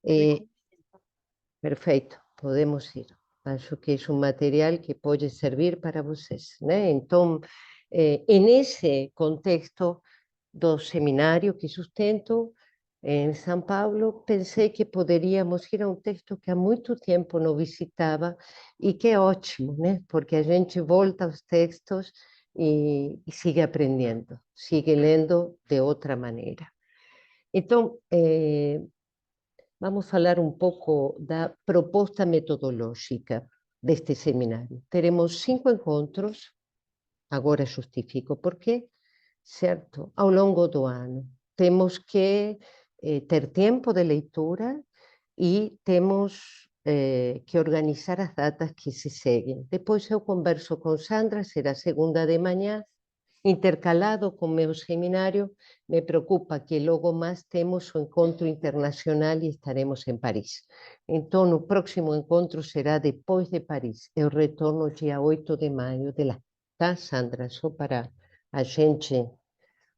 Eh, Perfeito, podemos ir. Acho que é um material que pode servir para vocês, né? Então, nesse contexto do seminário que sustento em São Paulo, pensei que poderíamos ir a um texto que há muito tempo não visitava e que é ótimo, né? Porque a gente volta aos textos e sigue aprendendo, sigue lendo de outra maneira. Então, vamos falar um pouco da proposta metodológica deste seminário. Teremos 5 encontros, agora justifico por quê, certo? Ao longo do ano. Temos que ter tempo de leitura e temos que organizar as datas que se seguem. Depois eu converso com Sandra, será segunda de manhã, intercalado com meu seminário. Me preocupa que logo mais temos o encontro internacional e estaremos em Paris. Então, o próximo encontro será depois de Paris. Eu retorno dia 8 de maio de lá. Tá, Sandra? Só para a gente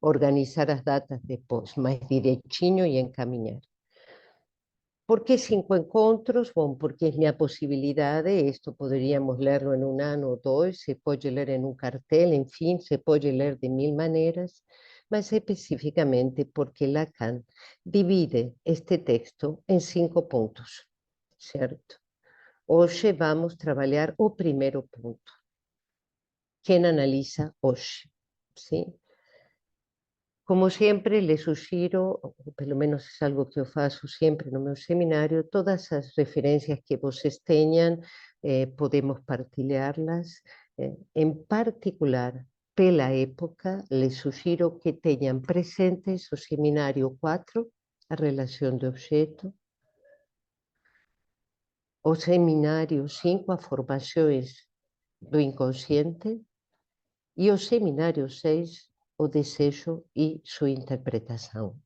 organizar as datas depois, mais direitinho e encaminhar. ¿Por qué 5 encontros? Bom, porque é minha possibilidade, isto poderíamos lerlo em um ano ou dois, se pode ler em um cartel, enfim, se pode ler de mil maneiras, mas especificamente porque Lacan divide este texto em 5 pontos, certo? Hoje vamos trabalhar o primeiro ponto. Quem analisa hoje, sim? Como sempre, les sugiro, ou pelo menos é algo que eu faço sempre no meu seminário, todas as referências que vocês tenham, podemos partilhá-las. Em particular, pela época, les sugiro que tenham presentes o seminário 4, a relação de objeto, o seminário 5, a formações do inconsciente, e o seminário 6, o desejo e sua interpretação.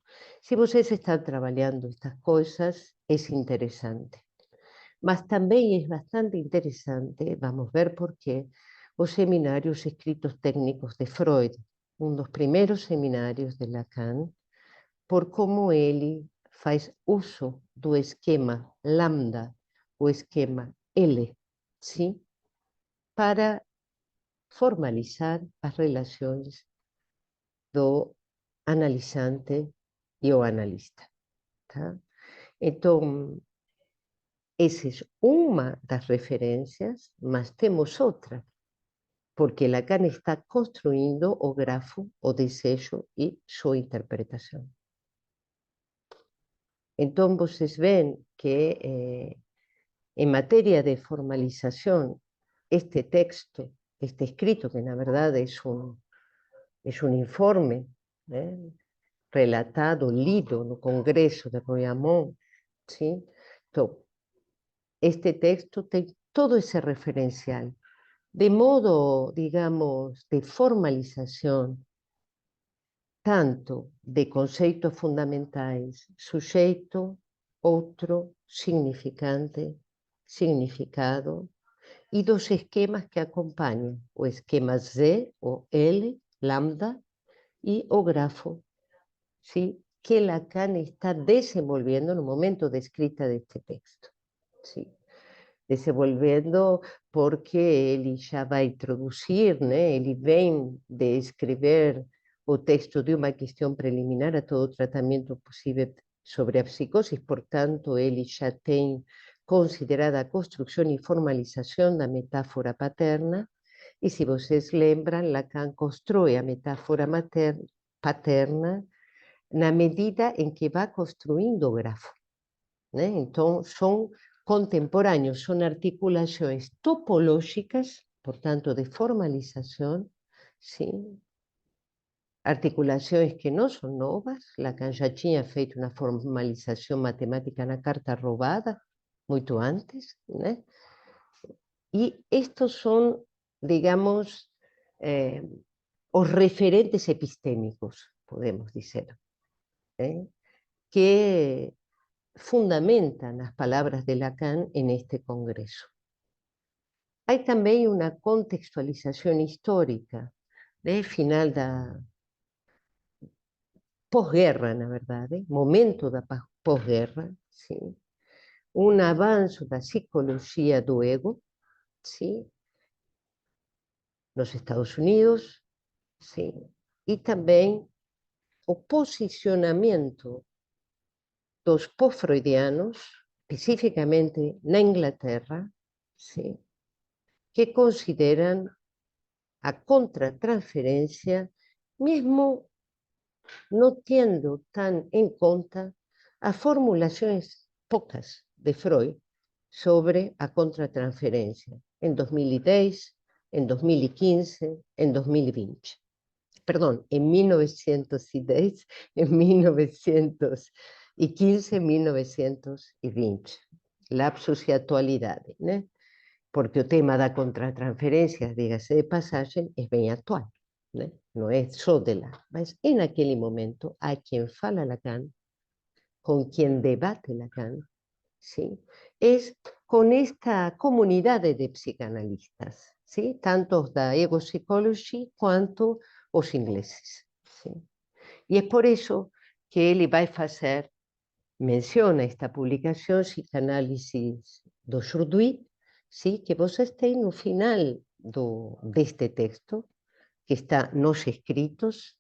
Se vocês estão trabalhando estas coisas, é interessante. Mas também é bastante interessante, vamos ver por quê, os seminários escritos técnicos de Freud, um dos primeiros seminários de Lacan, por como ele faz uso do esquema lambda, o esquema L, sim, para formalizar as relações do analisante e o analista. Tá? Então, essa é uma das referências, mas temos outra, porque Lacan está construindo o grafo, o desejo e sua interpretação. Então, vocês veem que, em matéria de formalização, este texto, este escrito, que na verdade é um informe, né? Relatado, lido no Congresso de Royaumont, ¿sí? Então, este texto tem todo esse referencial, de modo, digamos, de formalização, tanto de conceitos fundamentais, sujeito, outro, significante, significado, e dos esquemas que acompanham, o esquema Z, o L, lambda, e o grafo, ¿sí? Que Lacan está desenvolviendo no momento de escrita de este texto. ¿Sí? Desenvolvendo porque ele já vai introduzir, né? Ele vem de escrever o texto de uma questão preliminar a todo o tratamento possível sobre a psicose, portanto, ele já tem considerado a construção e formalização da metáfora paterna, e se vocês lembram, Lacan constrói a metáfora paterna na medida em que vai construindo o grafo, né? Então, são contemporâneos, são articulações topológicas, portanto, de formalização, sim, articulações que não são novas. Lacan já tinha feito uma formalização matemática na carta roubada, muito antes, né? E estes são, digamos, os referentes epistêmicos, podemos dizer, que fundamentan las palabras de Lacan en este congreso. Hay también una contextualización histórica de final da pós-guerra, na verdade, momento da pós-guerra, sim? Um avanço da psicologia do ego, sim? Nos Estados Unidos, sim? E também o posicionamento dos pós-freudianos, especificamente na Inglaterra, sim? Que consideram a contratransferência, mesmo não tendo tan em conta as formulações poucas de Freud sobre a contratransferência em 2010, em 2015, em 2020. Perdão, em 1910, em 1915, em 1920. Lapsus e atualidade, né? Porque o tema da contratransferência, dígase de passagem, é bem atual, né? Não é só de lá, mas naquele momento há quem fala Lacan, com quem debate Lacan, ¿sí? Es con esta comunidad de psicanalistas, ¿sí? Tanto da Ego Psychology quanto os ingleses, ¿sí? Y es por eso que ele vai fazer, menciona esta publicación, Psicanálisis do Jourdui, ¿sí? Que vocês têm no final deste texto, que está nos escritos.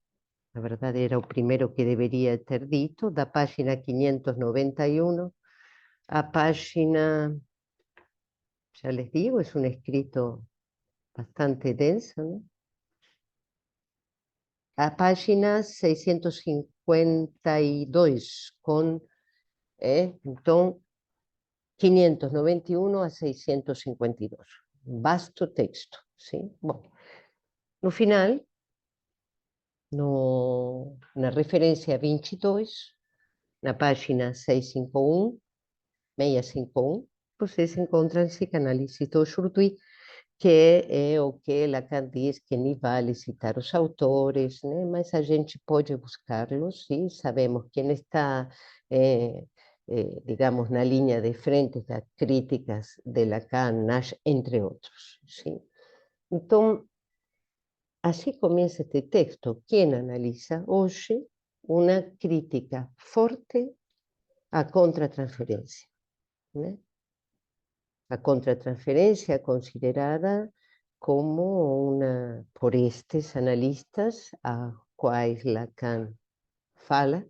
La verdad era o primero que debería ter dito, da página 591 a página, ya les digo, es un escrito bastante denso, ¿no? A página 652, entonces, 591 a 652. Vasto texto, ¿sí? Bueno, no final, na referência 22, na página 651, 651, vocês encontram psicanálise do Jourdui, que é o que Lacan diz que nem vale citar os autores, né? Mas a gente pode buscá-los, sim? Sabemos quem está, digamos, na linha de frente das críticas de Lacan, Nash, entre outros, sim? Então, assim começa este texto, quem analisa hoje uma crítica forte à contratransferência, né? A contratransferência considerada como una, por estes analistas a quais Lacan fala,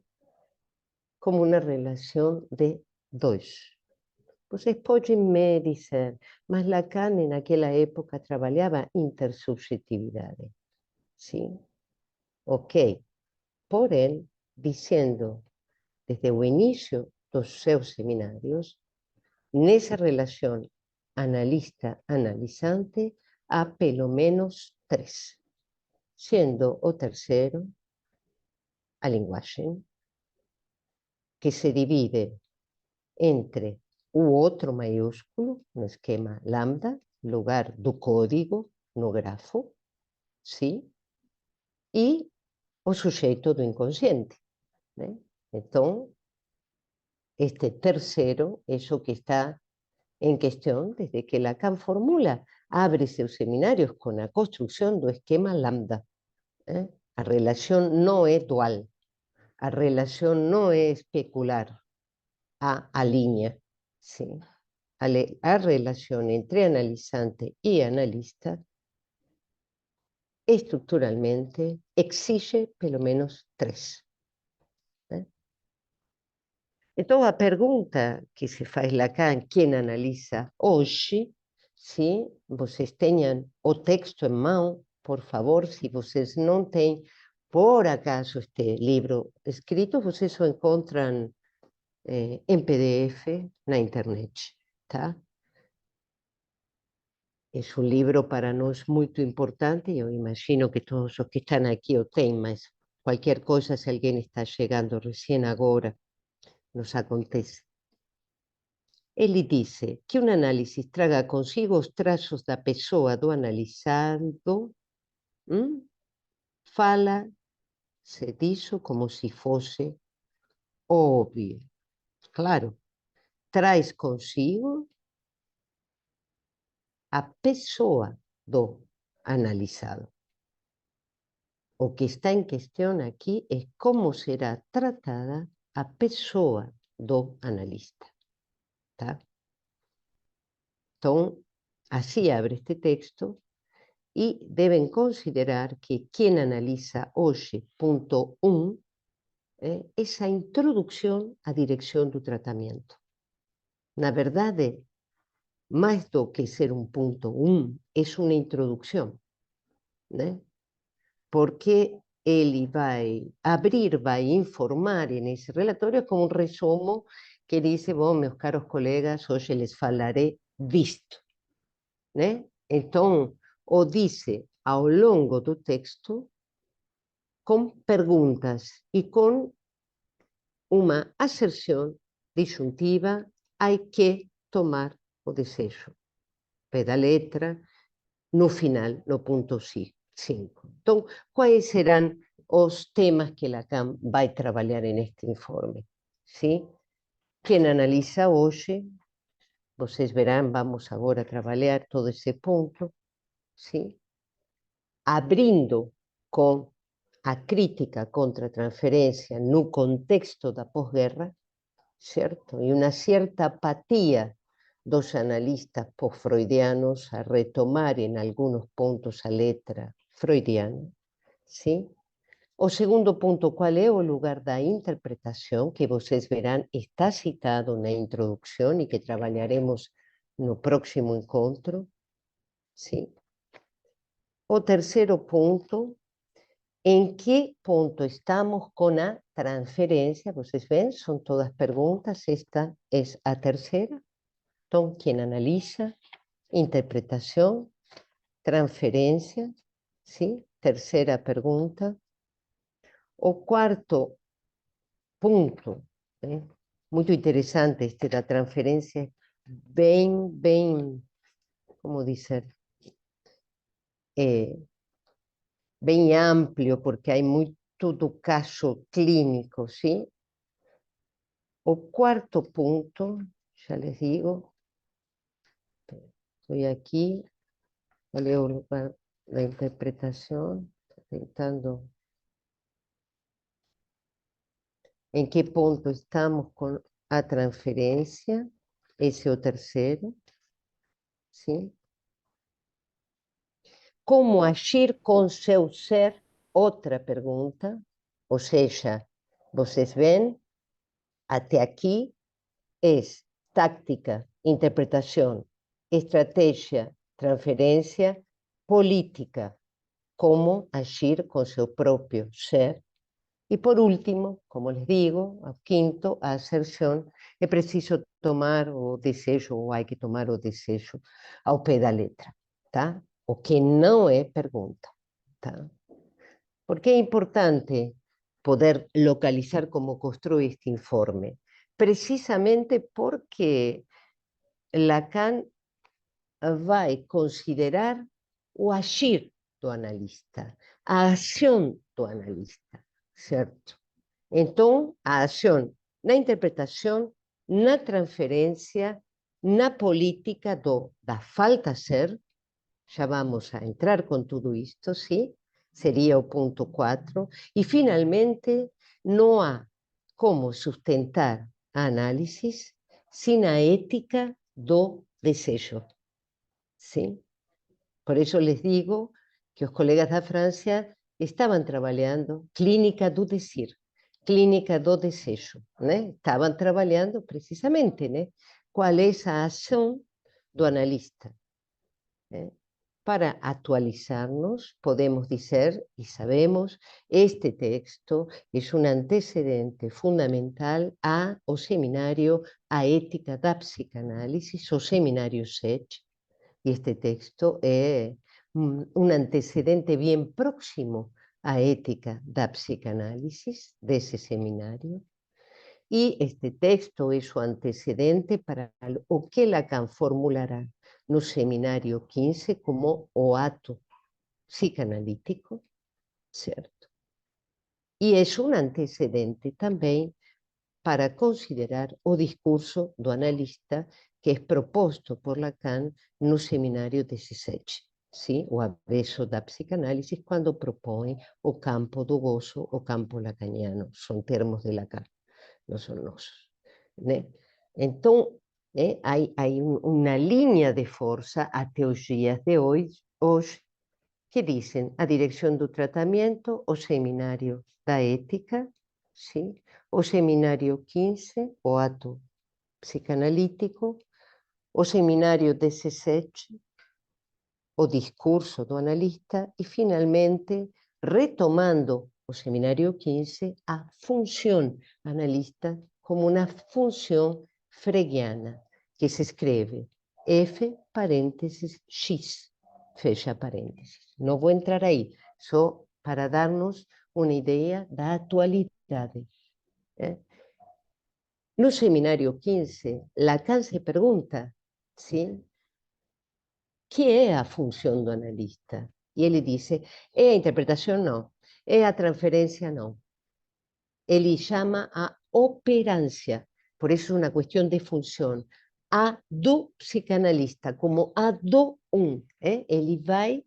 como uma relação de dois. Vocês podem me dizer, mas Lacan naquela época trabalhava intersubjetividade. Sim, ok. Porém, dizendo desde o início dos seus seminários, nessa relação analista-analizante, há pelo menos três, sendo o terceiro a linguagem, que se divide entre o outro maiúsculo, no esquema lambda, lugar do código no grafo, sim? E o sujeito do inconsciente, né? Então, este terceiro é o que está em questão desde que Lacan formula, abre seus seminários com a construção do esquema lambda. A relação não é dual, a relação não é especular, a linha, sim? A relação entre analisante e analista estruturalmente exige pelo menos três. Né? Então, a pergunta que se faz Lacan, quem analisa hoje, se vocês tenham o texto em mão, por favor, se vocês não têm, por acaso, este livro escrito, vocês o encontram em PDF na internet, tá? É um livro para nós muito importante, eu imagino que todos os que estão aqui o têm, mas qualquer coisa, se alguém está chegando recém agora, nos acontece. Ele diz que um análise traga consigo os traços da pessoa do analisado, fala-se disso como se fosse óbvio. Claro, traz consigo a pessoa do analisado. O que está em questão aqui é como será tratada a pessoa do analista. Tá? Então, así abre este texto y deben considerar que quien analiza hoxe, punto 1, es a introducción a dirección do tratamento. Na verdade, mais do que ser un punto 1, es una introducción, né? Porque ele vai abrir, vai informar nesse relatório como um resumo que dice, bom, meus caros colegas, hoje les falaré disto, né? Então, o dice ao longo do texto com perguntas e com uma asserção disjuntiva, hay que tomar o desejo. Pé da letra, no final, no punto 5. Então, quais serão os temas que Lacan vai trabalhar neste informe? Sim? Quem analisa hoje, vocês verão, vamos agora trabalhar todo esse ponto, sim? Abrindo com a crítica contra a transferência no contexto da pós-guerra, certo? E uma certa apatia dos analistas post-freudianos a retomar en algunos puntos a letra freudiana, ¿sí? O segundo punto, ¿cuál é o lugar da interpretación? Que vocês verán está citado na introducción y que trabalharemos no próximo encontro, ¿sí? O terceiro punto, ¿en qué punto estamos con a transferencia? Vocês ven, son todas preguntas, esta es a tercera. Entonces, quien analiza, interpretación, transferencia, ¿sí? Tercera pregunta. O cuarto punto, muy interesante este da transferencia, bem, como dizer, bem amplio, porque hay muito do caso clínico, ¿sí? O cuarto punto, ya les digo, estoy aquí, leo la interpretación, intentando en qué punto estamos con a transferencia, ese o tercero, ¿sí? Como agir com seu ser, outra pergunta, ou seja, vocês veem, até aqui, é tática, interpretação, estratégia, transferência, política, como agir com seu próprio ser. Y por último, como les digo, a quinto, a aserción, é preciso tomar o desejo, ou hay que tomar o desejo ao pé da letra, tá? O que não é pergunta, tá? Porque é importante poder localizar como construi este informe, precisamente porque Lacan vai considerar o agir do analista, a ação do analista, certo? Então, a ação na interpretação, na transferência, na política da falta ser, já vamos a entrar com tudo isto, sim? Seria o ponto 4. E, finalmente, não há como sustentar a análise sem a ética do desejo. Sim? Por isso les digo que os colegas da França estavam trabalhando clínica do desir, clínica do desejo, né? Estavam trabalhando precisamente, né? Qual é a ação do analista, né? Para actualizarnos, podemos dizer, y sabemos, este texto es un antecedente fundamental ao seminario A Ética da Psicanálisis, o seminario SETCH, y este texto es un antecedente bien próximo à Ética da Psicanálisis, desse seminario. Y este texto es su antecedente para o que Lacan formulará no seminario 15 como o ato psicanalítico, certo? E é un antecedente también para considerar o discurso do analista que es proposto por Lacan no seminario 17, ¿sí? O avesso da psicanálisis, cuando propõe o campo do gozo, o campo lacaniano, son termos de Lacan, no son nosos. né? Então, há uma linha de força até os dias de hoje que dizem a direção do tratamento, o seminário da ética, sim? O seminário 15, o ato psicanalítico, o seminário 17, o discurso do analista e, finalmente, retomando o seminário 15, a função analista como uma função freudiana, que se escreve F parênteses X, fecha parênteses. Não vou entrar aí, só para darnos uma ideia da atualidade. No seminário 15, Lacan se pergunta, sim, que é a função do analista? E ele diz, é a interpretação? Não. É a transferência? Não. Ele chama a operância, por isso é uma questão de função. A do psicanalista, como a do Ele vai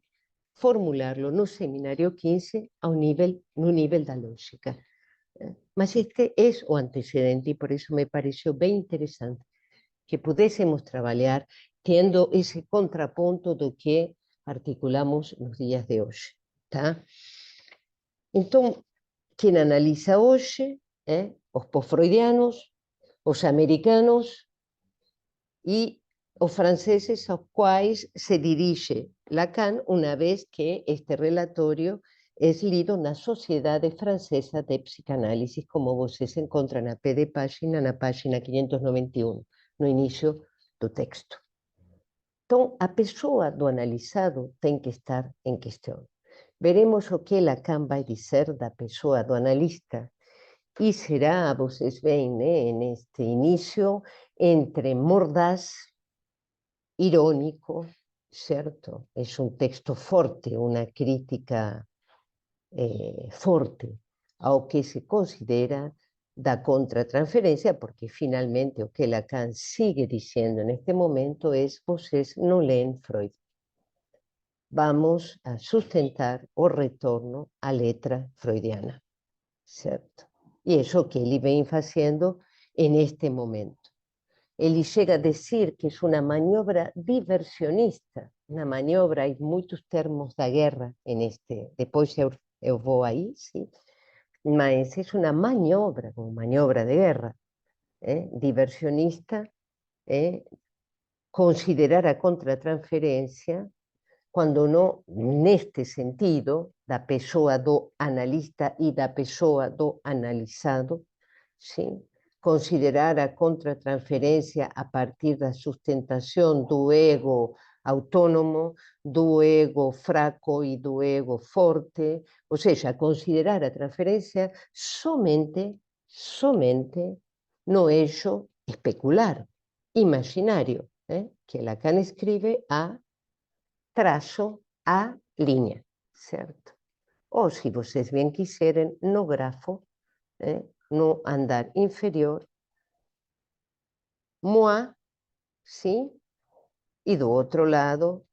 formular-lo no seminário 15 no nível da lógica. Mas este é o antecedente, e por isso me pareceu bem interessante que pudéssemos trabalhar tendo esse contraponto do que articulamos nos dias de hoje. Tá? Então, quem analisa hoje é os pós-freudianos, os americanos e os franceses aos quais se dirige Lacan, uma vez que este relatório é lido na Sociedade Francesa de Psicanálise, como vocês encontram na pé de página, na página 591, no início do texto. Então, a pessoa do analisado tem que estar em questão. Veremos o que Lacan vai dizer da pessoa do analista. E será, vocês veem, neste início, entre mordaz, irónico, certo? É um texto forte, uma crítica forte ao que se considera da contratransferência, porque finalmente o que Lacan sigue dizendo neste momento é: vocês não leem Freud. Vamos a sustentar o retorno à letra freudiana, certo? E isso que ele vem fazendo neste momento. Ele chega a dizer que é uma maniobra diversionista, uma maniobra, há muitos termos da guerra neste, depois eu vou aí, sim, mas é uma maniobra, como maniobra de guerra, diversionista, considerar a contratransferência quando não neste sentido da pessoa do analista e da pessoa do analisado, sim? Considerar a contratransferência a partir da sustentação do ego autônomo, do ego fraco e do ego forte, ou seja, considerar a transferência somente no eixo especular, imaginário, que Lacan escreve a traço a linha, certo? Ou, se vocês bem quiserem, no grafo, no andar inferior, moi, sim, e do outro lado,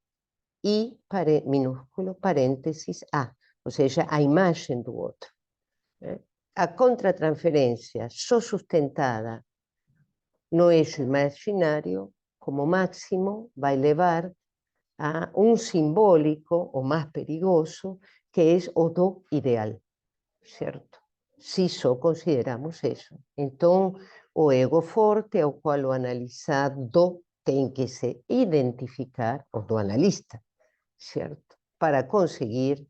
I minúsculo, parênteses, A, ou seja, a imagem do outro. A contratransferência só sustentada no eixo imaginário, como máximo, vai levar a um simbólico, o mais perigoso, que é o do ideal, certo? Se só consideramos isso. Então, o ego forte, ao qual o analisado tem que se identificar, o do analista, certo? Para conseguir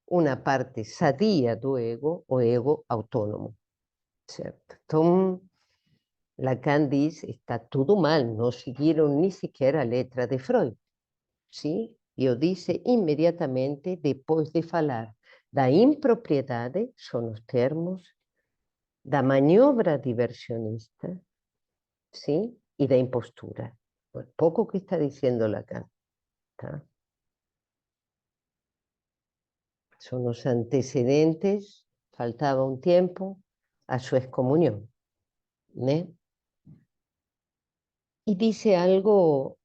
uma parte sadia do ego, o ego autônomo, certo? Então, Lacan diz, está tudo mal, não seguiram nem sequer a letra de Freud. Sim? E eu disse imediatamente, depois de falar da impropriedade, são os termos, da maniobra diversionista, sim? E da impostura. Pouco que está dizendo Lacan. Tá? São os antecedentes, faltava um tempo, a sua excomunhão. Né? E disse algo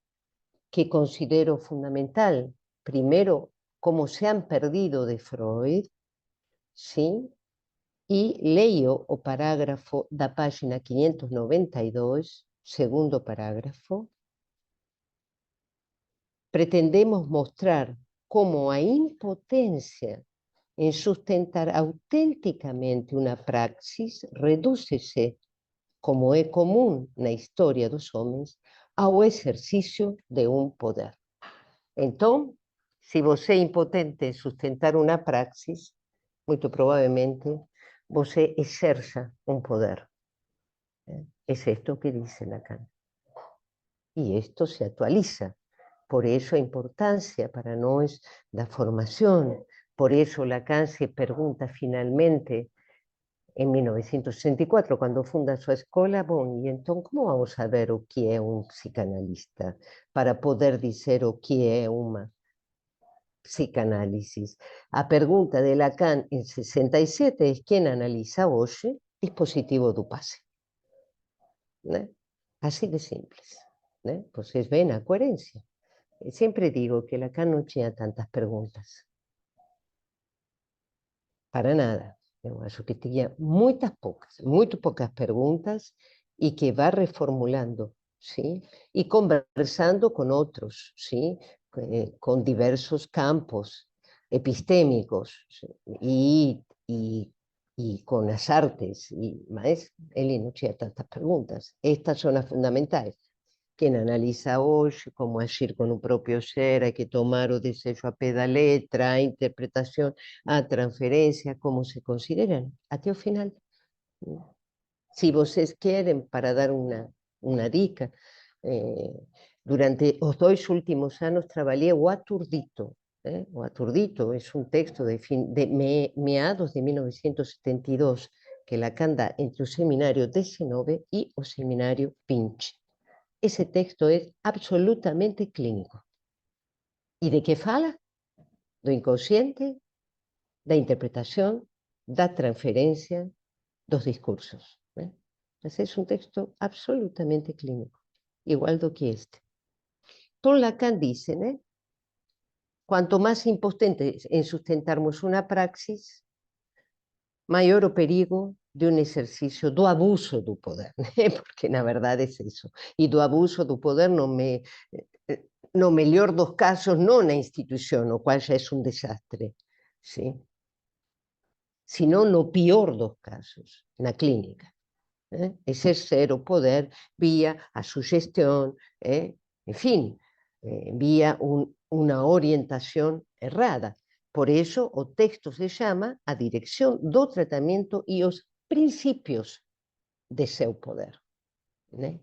que considero fundamental. Primeiro, como se han perdido de Freud, ¿sí? e leio o parágrafo da página 592, segundo parágrafo. Pretendemos mostrar como a impotência em sustentar autenticamente uma praxis reduz-se, como é comum na história dos homens, ao exercício de um poder. Então, se você é impotente em sustentar uma praxis, muito provavelmente você exerça um poder. É isto que diz Lacan. E isto se atualiza. Por eso a importancia para nós da formación. Por eso Lacan se pergunta finalmente, en 1964, cuando funda su escola, bom, e então como vamos saber o que é um psicanalista? Para poder dizer o que é uma psicanálise. A pergunta de Lacan en 67 é quem analisa hoje dispositivo do passe. Né? Así de simples. Né? Vocês veem a coerência. Siempre digo que Lacan no tenía tantas preguntas. Para nada. Eu acho que tenía muy pocas preguntas y que va reformulando, ¿sí? Y conversando con otros, ¿sí? Con diversos campos epistémicos, ¿sí? y con las artes. Mas él no tenía tantas preguntas. Estas son las fundamentales. Quem analisa hoje como agir com o próprio ser, hay que tomar o desejo a pé da letra, a interpretação, a transferência, como se consideram, até o final. Se vocês querem, para dar uma dica, durante os 2 últimos anos trabalhei o Aturdito. O Aturdito é um texto de meados de 1972, que Lacan dá entre o seminário 19 e o seminário 20. Ese texto es absolutamente clínico. ¿Y de qué fala? Do inconsciente, da interpretación, da transferencia, dos discursos. Ese es un texto absolutamente clínico, igual do que este. Entonces Lacan dice, cuanto más impotente en sustentarmos una praxis, maior o perigo de um exercício do abuso do poder, porque na verdade é isso. E do abuso do poder no melhor dos casos, não na instituição, o qual já é um desastre, sim? Sino no pior dos casos, na clínica. Exercer o poder via a sugestão, enfim, via uma orientação errada. Por eso o texto se chama A Dirección do Tratamento e os Principios de seu poder, né?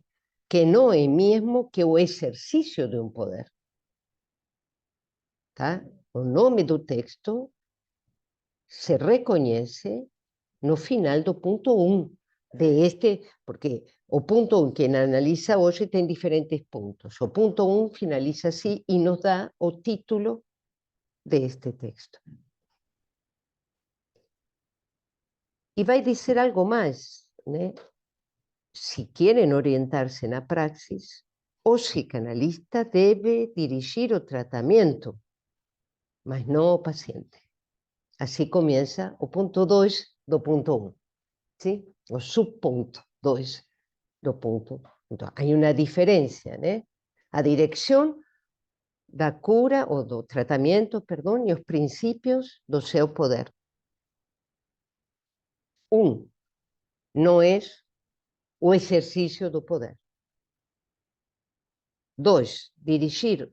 Que não é mesmo que o exercício de um poder. Tá? O nome do texto se reconhece no final do ponto 1 de este, porque o ponto 1 que analisa hoje tem diferentes pontos. O ponto 1 finaliza assim e nos dá o título de este texto. E vai dizer algo mais, né? Se querem orientar-se na praxis, o psicanalista deve dirigir o tratamento, mas não o paciente. Assim começa o ponto 2 do ponto 1, ¿sí? O subponto 2 do ponto. Então, há uma diferença, né? A direção da cura ou do tratamento, perdão, e os princípios do seu poder. Não é o exercício do poder. 2, dirigir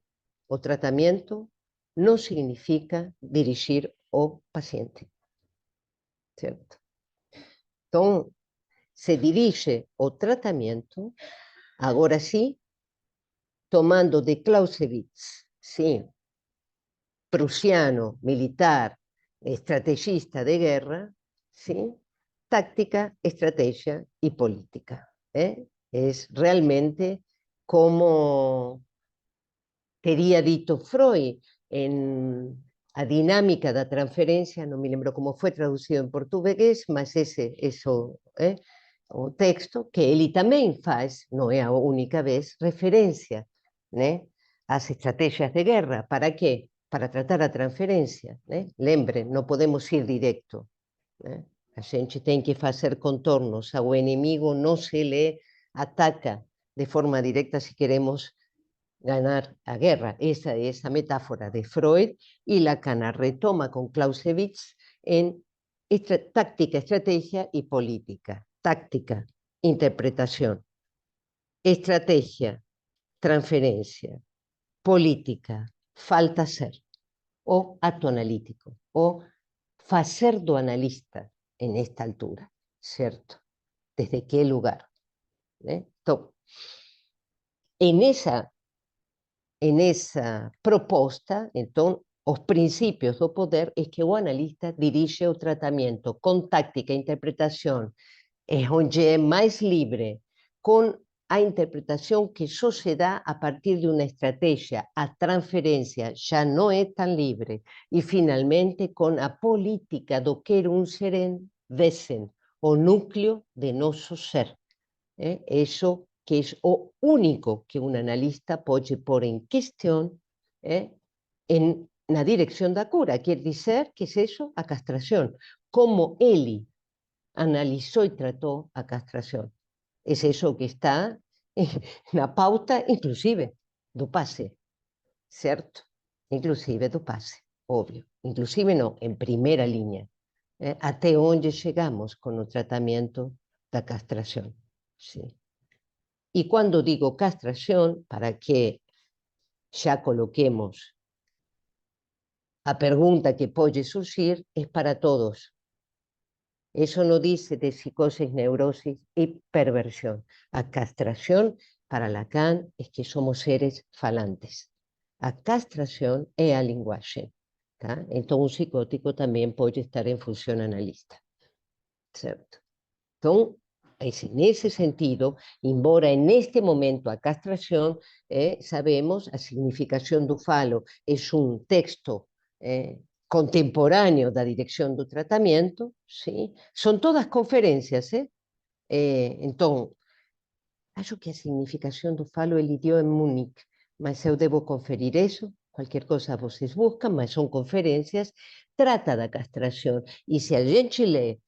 o tratamento não significa dirigir o paciente, certo? Então, se dirige o tratamento, agora sim, tomando de Clausewitz, sim, prussiano, militar, estrategista de guerra, sim, táctica, estrategia e política. É realmente como teria dito Freud en a dinámica da transferencia, non me lembro como foi traducido en portugués, mas eso o texto que ele tamén faz, non é a única vez, referencia, né, ás estrategias de guerra. Para qué? Para tratar a transferencia. Lembren, non podemos ir directo. A gente tem que fazer contornos ao inimigo, não se lhe ataca de forma directa si queremos ganar a guerra. Esa es la metáfora de Freud, y Lacan retoma con Clausewitz en táctica, estrategia y política. Táctica, interpretación. Estrategia, transferencia. Política, falta ser. O acto analítico. O facer do analista en esta altura, ¿cierto? ¿Desde qué lugar? Entonces, en esa proposta, então, os princípios do poder é que o analista dirige o tratamento com tática e interpretação, onde é mais livre, com a interpretação que só se dá a partir de uma estratégia. A transferência já não é tão livre. E, finalmente, com a política do quer um serem, vesen, o núcleo de nosso ser. Eso que es o único que un analista puede pôr en cuestión en la dirección da cura. Quiere decir que es eso, a castración. Como él analizó y trató a castración. Es eso que está en la pauta, inclusive, do pase, ¿cierto? Inclusive do pase, obvio. Inclusive no, en primera línea. Até onde llegamos con el tratamiento da castración. Sí. Y cuando digo castración, para que ya coloquemos a pregunta que puede surgir, es para todos. Eso no dice de psicosis, neurosis y perversión. A castración, para Lacan, es que somos seres falantes. A castración es a lenguaje. Entonces, un psicótico también puede estar en función analista. ¿Cierto? Entonces, en ese sentido, embora en este momento a castración, sabemos, a significación do falo es un texto contemporáneo da dirección do tratamento, ¿sí? Son todas conferencias, entonces, acho que a significación do falo ele dio en Múnich, mas eu debo conferir eso, cualquier cosa vocês buscan, mas son conferencias, trata da castración, y si a gente lê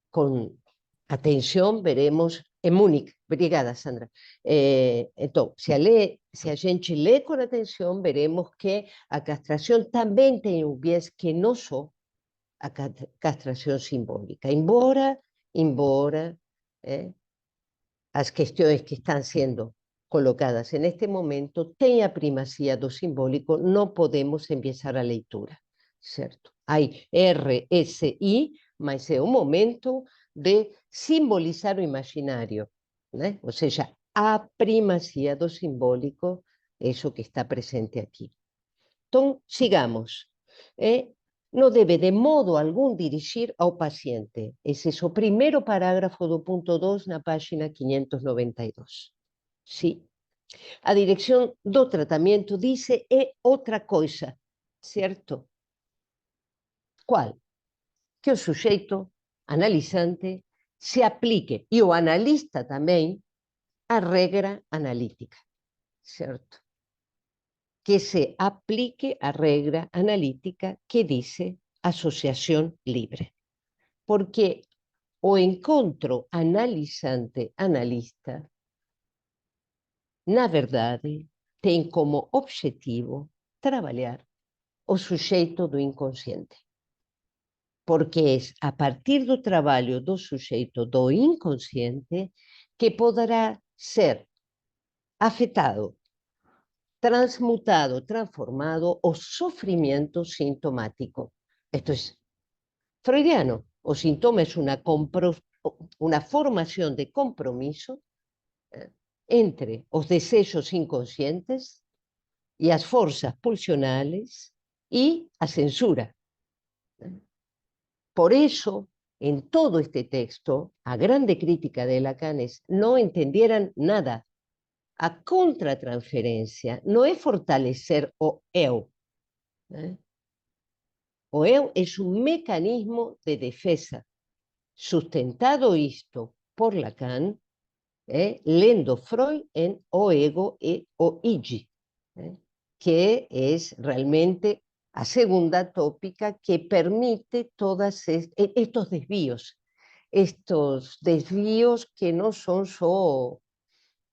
con atención, veremos en Múnich. Obrigada, Sandra. Entonces, si a gente lee con atención, veremos que a castración también tiene un viés que no só a castración simbólica. Embora as cuestiones que están siendo colocadas en este momento tenha primacía do simbólico, no podemos empezar a lectura, ¿cierto? Hay R, S, I, mas é un momento de simbolizar o imaginario, ¿no? O sea, a primacía do simbólico, eso que está presente aquí. Entonces, sigamos. No debe de modo algum dirigir ao paciente. Ese é o primeiro parágrafo do ponto 2 na página 592. Sí. A dirección do tratamento dice é outra coisa, certo? Qual? Que o suxeito analizante se aplique, e o analista tamén, a regra analítica, certo? Que se aplique a regra analítica que dice asociación libre. Porque o encontro analizante-analista, na verdade, tem como objetivo trabalhar o sujeito do inconsciente. Porque é a partir do trabalho do sujeito do inconsciente que poderá ser afetado, transmutado, transformado o sufrimiento sintomático. Esto es freudiano. O síntoma es una formación de compromiso entre os desejos inconscientes y as fuerzas pulsionales y a censura. Por eso, en todo este texto, a grande crítica de Lacan es no entendieran nada. A contratransferencia no é fortalecer o eu. O eu é un mecanismo de defensa, sustentado isto por Lacan, lendo Freud en O ego e o id, que es realmente a segunda tópica que permite todos estos desvíos. estos desvíos que no son solo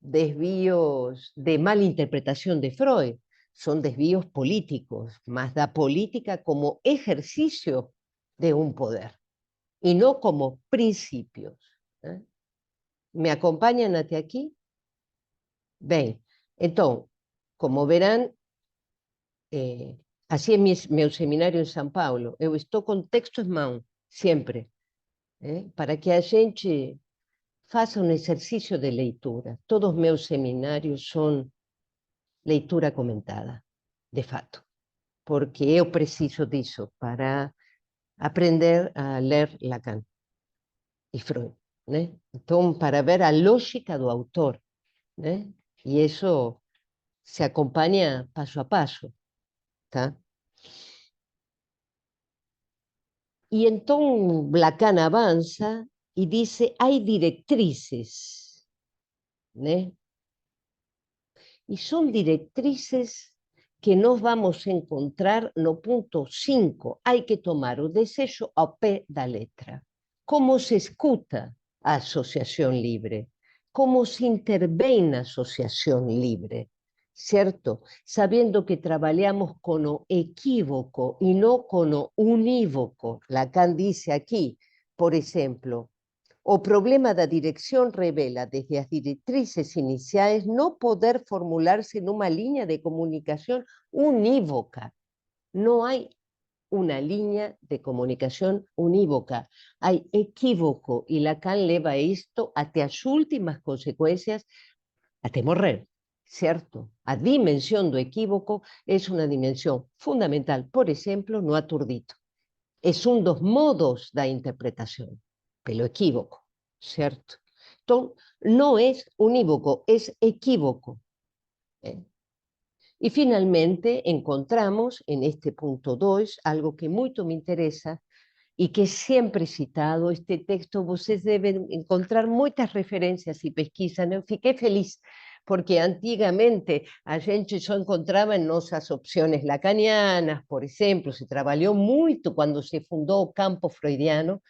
desvíos de mala interpretación de Freud, son desvíos políticos, más da política como ejercicio de un poder y no como principios. ¿Eh? ¿Me acompañan hasta aquí? Bem, então, como verán, así es meu seminário em São Paulo, eu estou com texto em mão, sempre, para que a gente faça um exercício de leitura. Todos meus seminários são leitura comentada, de fato, porque eu preciso disso para aprender a ler Lacan e Freud, né? Então, para ver a lógica do autor, né? E isso se acompanha passo a passo, tá? Y entonces Lacan avanza y dice, hay directrices, ¿né? Y son directrices que nos vamos a encontrar no punto 5. Hay que tomar o desejo ao pé da letra. Como se escuta a asociación libre? Como se intervém na asociación libre? ¿Cierto? Sabiendo que trabajamos con lo equívoco y no con lo unívoco. Lacan dice aquí, por ejemplo, o problema da dirección revela desde las directrices iniciales no poder formularse en una línea de comunicación unívoca. No hay una línea de comunicación unívoca. Hay equívoco y Lacan lleva esto hasta las últimas consecuencias, hasta morrer, ¿cierto? A dimensión do equívoco es una dimensión fundamental, por ejemplo, no aturdito. Es un dos modos da interpretación, pero equívoco, ¿cierto? Entonces, no es unívoco, es equívoco. Y finalmente encontramos en este punto 2 algo que mucho me interesa y que siempre he citado. Este texto, ustedes deben encontrar muchas referencias y pesquisas. Eu fiquei feliz, porque antigamente a gente só encontraba en nuestras opciones lacanianas, por ejemplo, se trabajó mucho cuando se fundó o campo freudiano,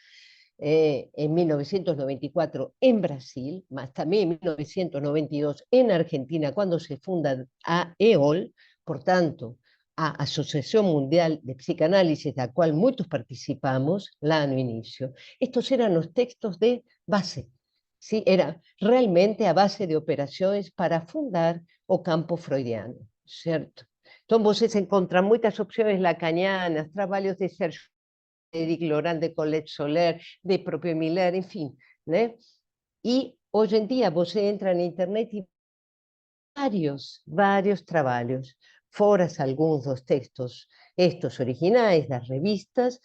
en 1994 en Brasil, más también en 1992 en Argentina, cuando se funda a EOL, por tanto, a Asociación Mundial de Psicanálisis, de la cual muchos participamos, lá no inicio. Estos eran los textos de base, ¿sí? Era realmente a base de operaciones para fundar o campo freudiano, ¿cierto? Entonces, vocês encontran muchas opciones lacanianas, trabajos de Sergio Eric Laurent, de Colette Soler, de propio Miller, en fin, ¿né? Y hoy en día vos entra en internet y varios trabajos, foras algunos dos textos, estos originales, las revistas,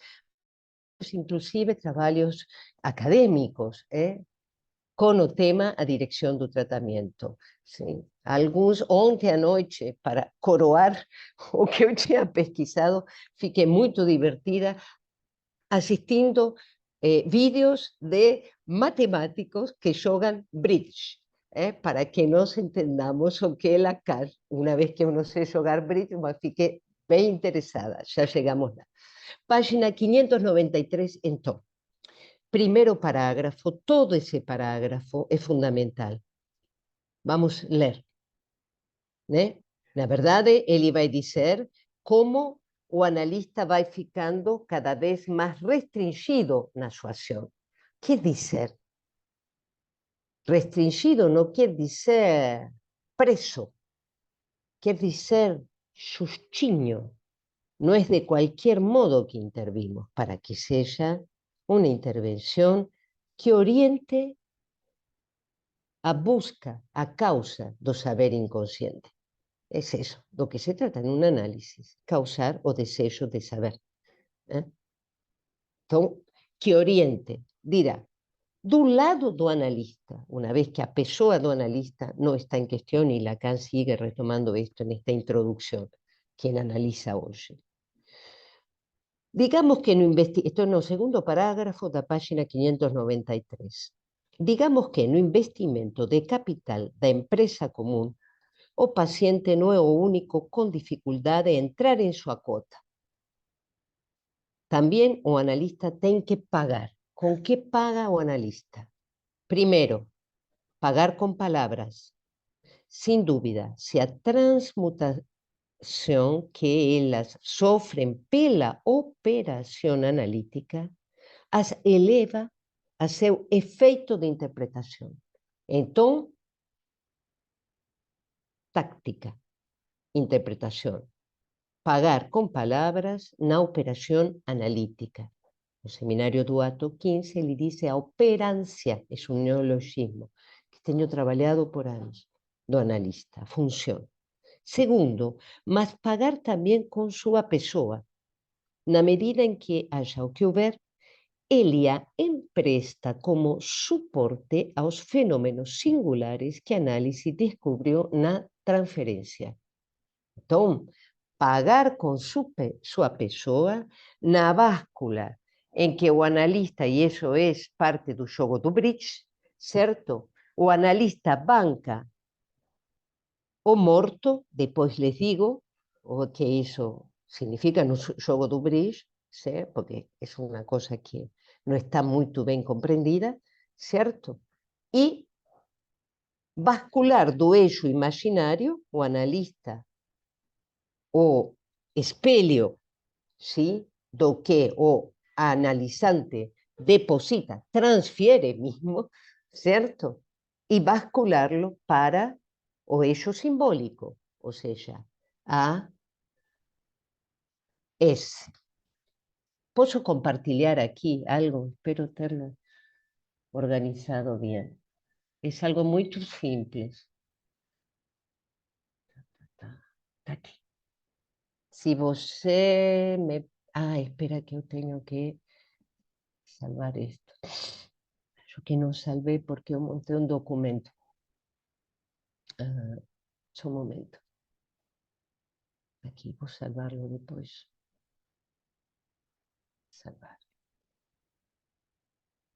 inclusive trabajos académicos, con o tema a dirección do tratamento. Sim. Alguns, ontem à noite, para coroar o que eu tinha pesquisado, fiquei muito divertida asistiendo vídeos de matemáticos que juegan bridge, para que nos entendamos o que Lacan, una vez que uno sé jugar bridge, me fiquei bem interesada, ya llegamos lá. Página 593, entonces. Primero parágrafo, todo ese parágrafo es fundamental. Vamos a leer. Na verdade, ele vai dizer como o analista vai ficando cada vez mais restringido na sua ação. Quer dizer, restringido não quer dizer preso, quer dizer justinho. Não é de qualquer modo que intervimos, para que seja uma intervenção que oriente a busca, a causa do saber inconsciente. Es eso, lo que se trata en un análisis, causar o deseo de saber. Entonces, que oriente, dirá, de un lado do analista, una vez que a pessoa do analista no está en cuestión, y Lacan sigue retomando esto en esta introducción, quien analiza hoy. Digamos que no investiga, esto es el segundo parágrafo de la página 593. Digamos que no investimento de capital da empresa común, o paciente no é o único con dificultad de entrar en su cota. También o analista tem que pagar. ¿Con qué paga o analista? Primero, pagar con palabras. Sin duda, si a transmutación que elas sofrem pela operación analítica as eleva a seu efeito de interpretación. Entonces, táctica, interpretación. Pagar con palabras na operación analítica. No seminario do ato 15, ele dice a operancia, es un neologismo, que tengo trabajado por años, do analista, función. Segundo, mas pagar también con su pessoa. Na medida en que haya o que houver, ele a empresta como suporte a los fenómenos singulares que análisis descubrió na transferencia. Entonces, pagar con su pessoa na báscula en que o analista, y eso es parte do jogo do bridge, certo? O analista banca o morto, después les digo o que eso significa no jogo do bridge, ¿sí? Porque es una cosa que no está muy bien comprendida, ¿cierto? Y bascular do eixo imaginario, o analista o espelho, ¿sí? Do que o analizante deposita, transfiere mismo, ¿cierto? Y bascularlo para o eixo simbólico, o sea, a S. ¿Puedo compartir aquí algo? Espero tenerlo organizado bien. Es algo muy simple. Está aquí. Si você me... Ah, espera que yo tengo que salvar esto. Yo que no salvé porque yo monté un documento. Un momento. Aquí, voy a salvarlo después. Salvar.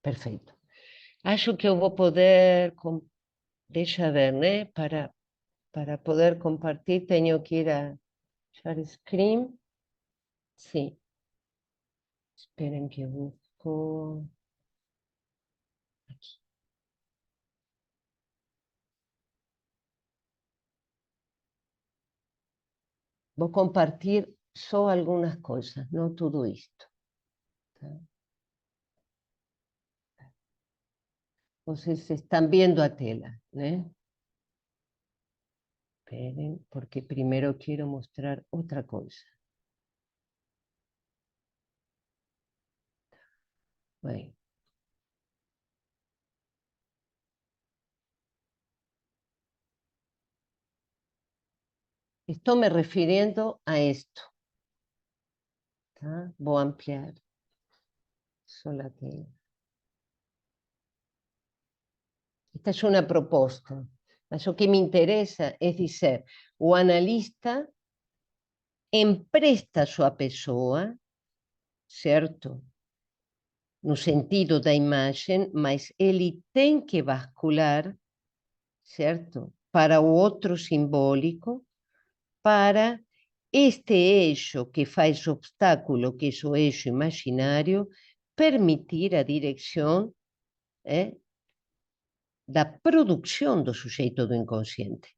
Perfecto. Acho que yo voy a poder... Deixa ver, ¿no? Para poder compartir, tengo que ir a share screen. Sí. Esperen que busco. Aquí. Voy a compartir solo algunas cosas, no todo esto. Ustedes están viendo a tela, ¿no? Esperen, porque primero quiero mostrar otra cosa. Bueno. Estoy me refiriendo a esto. ¿Tá? Voy a ampliar. Solo la tela. Esta es una propuesta. Lo que me interesa es decir, o analista empresta su pessoa, certo? No sentido da imagem, mas ele tem que bascular, certo? Para o outro simbólico, para este eixo que faz obstáculo, que é o eixo imaginário, permitir a direção da produção do sujeito do inconsciente,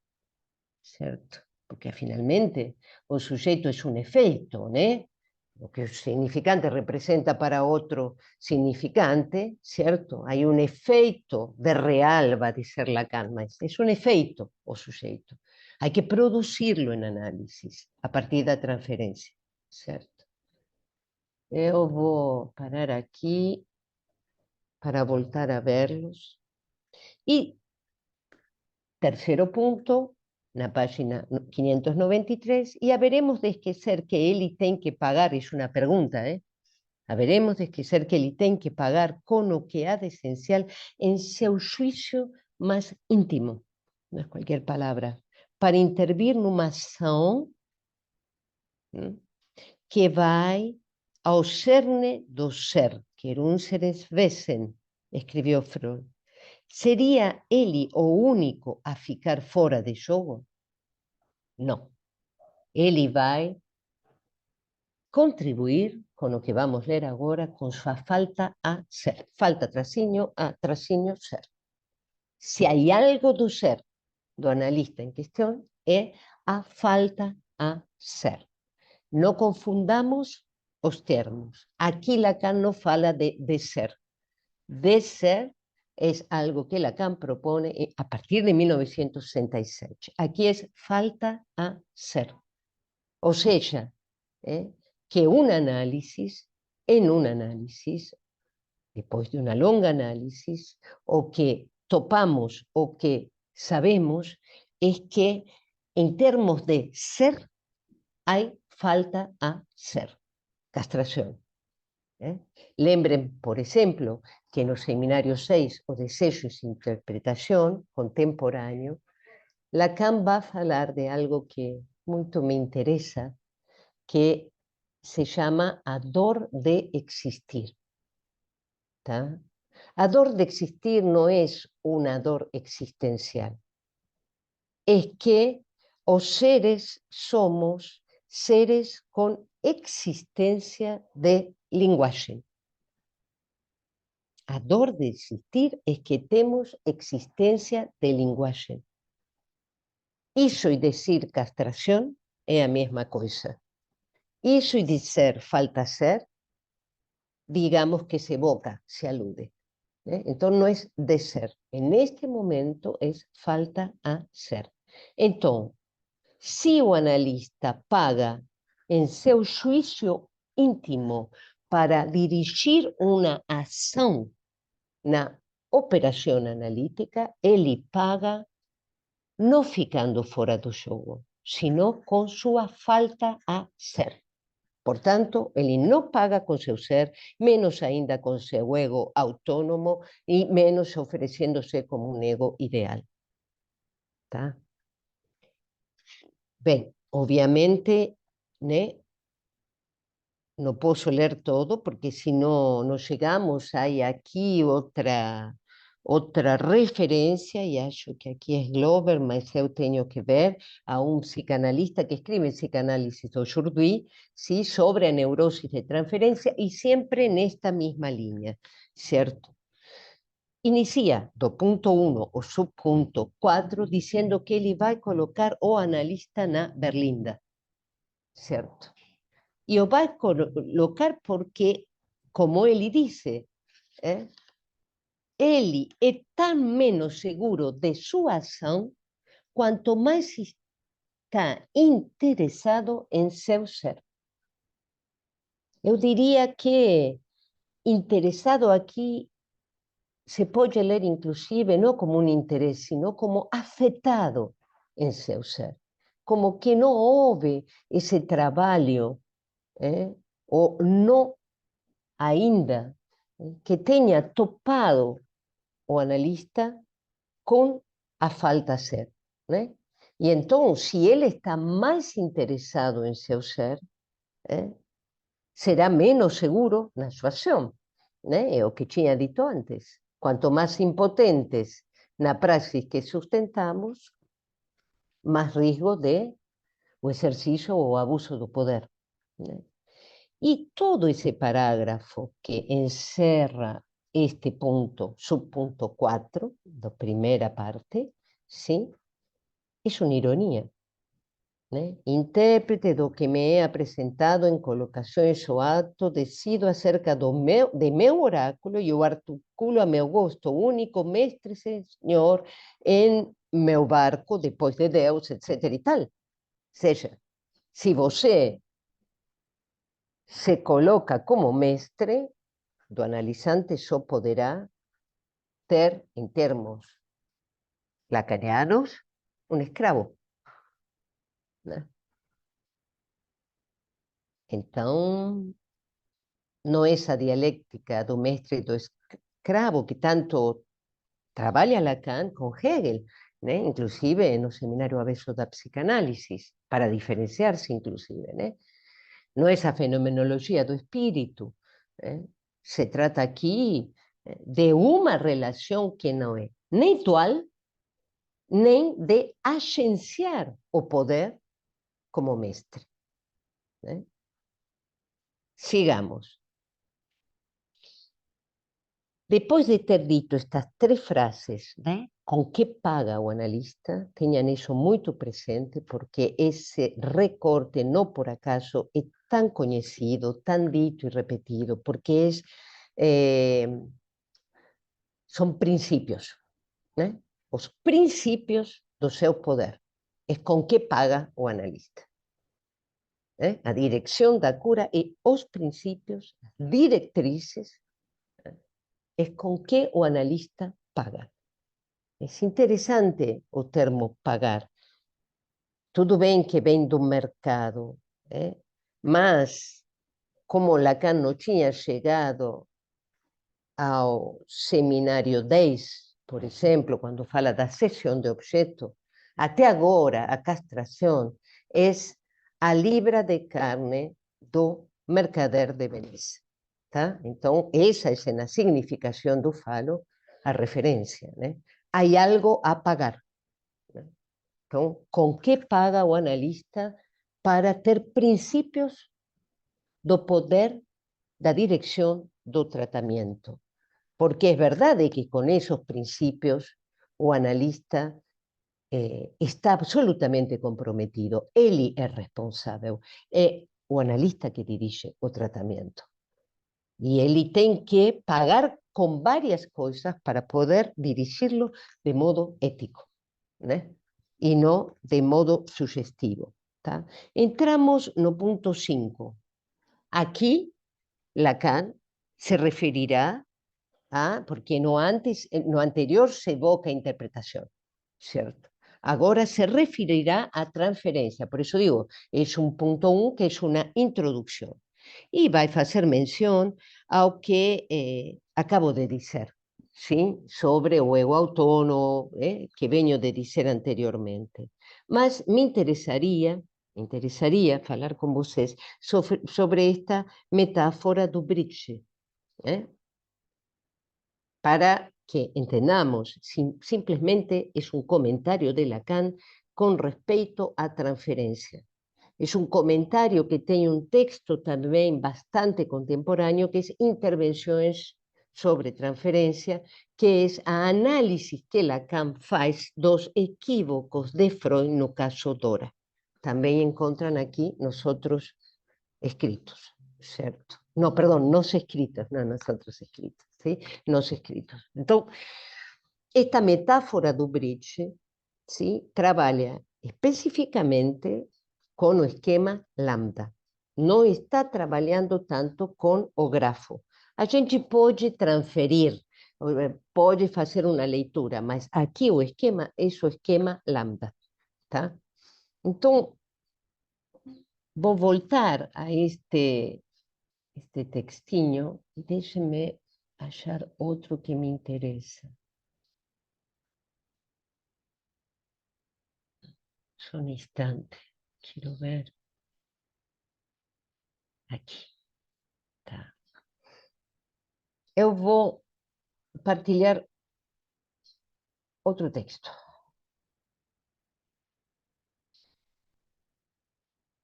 certo? Porque finalmente o sujeito é um efeito, né? Lo que el significante representa para otro significante, ¿cierto? Hay un efecto de real, va a decir Lacan, es un efecto o sujeto. Hay que producirlo en análisis a partir de la transferencia, ¿cierto? Yo voy a parar aquí para voltar a verlos. Y tercero punto, na página 593, y haberemos de esquecer que él tiene que pagar, es una pregunta, Haberemos de esquecer que ele tem que pagar con o que há de esencial en seu juízo más íntimo, no es cualquier palabra, para intervir numa ação que vai ao cerne do ser, Grundsätzliches Wesen, escreveu Freud. Seria ele o único a ficar fora de jogo? Não. Ele vai contribuir con o que vamos ler agora, com sua falta a ser. Falta, tracinho, a, tracinho, ser. Se há algo do ser do analista em questão, é a falta a ser. Não confundamos os termos. Aqui Lacan não fala de ser. De ser es algo que Lacan propone a partir de 1967. Aquí es falta a ser. O sea, que un análisis, en un análisis, después de una longa análisis, o que topamos o que sabemos, es que en términos de ser, hay falta a ser. Castración. Lembren, por exemplo, que no seminário 6, o desejos e interpretação contemporâneo, Lacan vai falar de algo que muito me interessa, que se chama a dor de existir. Tá? A dor de existir não é uma dor existencial. É que os seres somos seres com existência de linguagem. A dor de existir es que temos existencia de linguagem. Isso e decir castración é a mesma coisa. Isso e dizer falta ser, digamos que se evoca, se alude. Então não é de ser. En este momento é falta a ser. Então, se o analista paga em seu juízo íntimo para dirigir uma ação na operação analítica, ele paga não ficando fora do jogo, sino com sua falta a ser. Portanto, ele não paga com seu ser, menos ainda com seu ego autônomo e menos oferecendo-se como um ego ideal. Tá? Bem, obviamente, né? No posso ler todo, porque senão não chegamos. Há aqui outra referência, e acho que aqui é Glover, mas eu tenho que ver a psicanalista que escreve Psicanálise do Jourdain, ¿sí? Sobre a neurose de transferência, e sempre nesta mesma linha, certo? Inicia do ponto 1, o subpunto 4, dizendo que ele vai colocar o analista na berlinda, certo? E o vai colocar porque, como ele dice, ele é tão menos seguro de sua ação quanto mais está interessado em seu ser. Eu diria que interessado aqui se pode ler, inclusive, não como um interesse, sino como afetado em seu ser. Como que não houve esse trabalho, ou não ainda, que tenha topado o analista com a falta ser. Né? E então, se ele está mais interessado em seu ser, será menos seguro na sua ação. Né? É o que tinha dito antes. Quanto mais impotentes na praxis que sustentamos, mais risco de o exercício ou o abuso do poder. Né? E todo esse parágrafo que encerra este ponto, subpunto 4, da primeira parte, sim, é uma ironia. Né? Intérprete do que me é apresentado em colocações ou ato, decido acerca de meu oráculo e o articulo a meu gosto, único mestre senhor em meu barco, depois de Deus, etc. e tal. Ou seja, se você se coloca como mestre, do analisante só poderá ter, em termos lacanianos, um escravo. Né? Então, não é essa dialéctica do mestre e do escravo que tanto trabalha Lacan com Hegel, né? Inclusive no seminário avesso da psicanálise, para diferenciar-se, inclusive. Né? Não é essa fenomenologia do espírito. Né? Se trata aqui de uma relação que não é nem dual, nem de agenciar o poder como mestre. Né? sigamos. Depois de ter dito estas 3 frases, né, com que paga o analista, tenham isso muito presente, porque esse recorte, não por acaso, é tão conhecido, tão dito e repetido, porque são princípios, né? Os princípios do seu poder. É com que paga o analista. A dirección da cura e os principios, directrices, es con que o analista paga. Es interesante o termo pagar. Tudo bem que vem do mercado, mas como Lacan não tinha chegado ao seminário 10, por exemplo, quando fala da cessão de objeto, até agora a castração é a libra de carne do mercader de beleza. Tá? Então, essa é na significação do falo a referência. Né? Há algo a pagar. Né? Então, com que paga o analista para ter princípios do poder da direção do tratamento? Porque es verdad que con esos principios o analista está absolutamente comprometido. Él es responsable, es o analista que dirige o tratamiento. Y él tiene que pagar con varias cosas para poder dirigirlo de modo ético, ¿no? Y no de modo sugestivo. ¿Tá? Entramos no punto 5. Aquí Lacan se referirá porque no anterior se evoca interpretación, ¿cierto? Ahora se referirá a transferencia, por eso digo, es un punto 1 que es una introducción. Y va a hacer mención a lo que acabo de decir, ¿sí? Sobre o ego autónomo, que vengo de decir anteriormente. Mas me interesaría falar con ustedes sobre esta metáfora do bridge, para que entendamos, simplemente es un comentario de Lacan con respecto a transferencia. Es un comentario que tiene un texto también bastante contemporáneo, que es Intervenciones sobre transferencia, que es a análisis que Lacan faz dos equívocos de Freud no caso Dora. También encuentran aquí nosotros escritos, ¿cierto? No, perdón, no escritos, no nosotros escritos, ¿sí? No escritos. Entonces, esta metáfora do bridge, ¿sí? Trabaja específicamente con o esquema lambda. Não está trabalhando tanto com o grafo. A gente pode transferir, pode fazer uma leitura, mas aqui o esquema é o esquema lambda, tá? Então, vou voltar a este textinho y déjenme hallar otro que me interesa. Un instante, quiero ver. Aqui. Tá. Eu vou partilhar outro texto.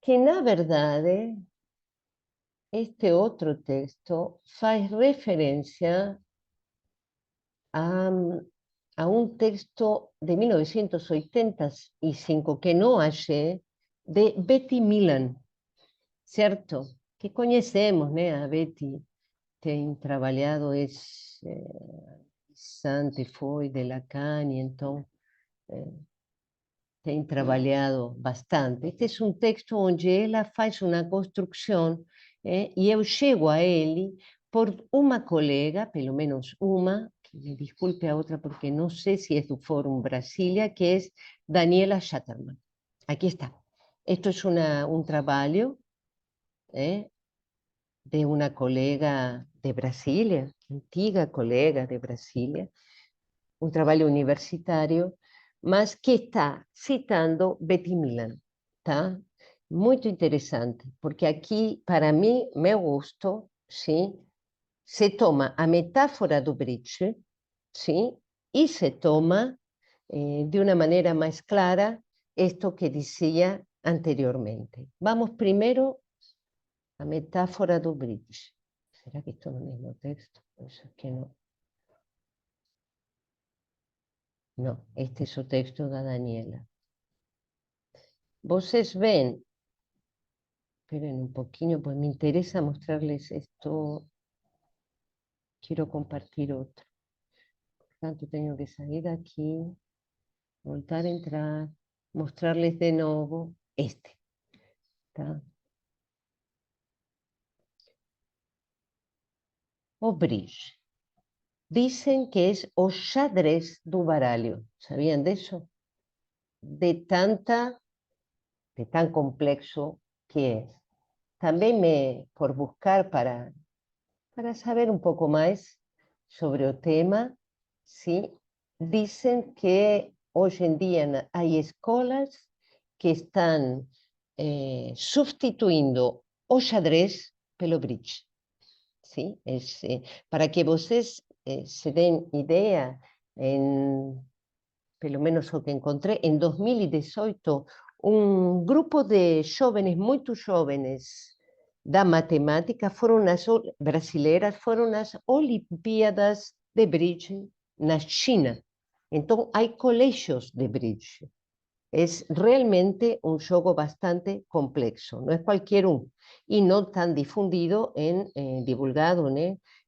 Que, na verdade, este outro texto faz referência a un texto de 1985 que no hallé, de Betty Millan, ¿cierto? Que conocemos, ¿no? A Betty, tem trabalhado, foi de Lacan, e então tem trabalhado bastante. Este é um texto onde ela faz uma construção, e eu chego a ele por uma colega, pelo menos uma, que me desculpe a outra porque não sei se é do Fórum Brasília, que é Daniela Schatterman. Aqui está. Esto es un trabajo de una colega de Brasilia, antiga colega de Brasilia, un trabajo universitario, mas que está citando Betty Millan, tá? Muito interesante, porque aqui, para mim, meu gosto, sim, se toma a metáfora do bridge, sim, e se toma de una manera más clara esto que decía anteriormente. Vamos primero A metáfora do bridge. Será que estou no mesmo texto? Pois é que não. Não, este é o texto da Daniela. Vocês veem, esperen un poquito, pues me interesa mostrarles esto. Quiero compartir otro. Por tanto, tengo que salir de aquí, voltar a entrar, mostrarles de nuevo este. ¿Tá? O bridge. Dicen que es o xadrez do baralho. ¿Sabían de eso? De tan complexo que es. También por buscar para saber un poco más sobre el tema, ¿sí? Dicen que hoy en día hay escuelas que están sustituyendo o xadrez pelo bridge. ¿Sí? Para que vocês se den idea, pelo menos o que encontré, en 2018, un grupo de jóvenes, muy jóvenes, da matemática, brasileiras, foram nas Olimpíadas de Bridge na China. Entonces, hay colegios de bridge. Es realmente un juego bastante complejo, no es cualquier uno, y no tan difundido, divulgado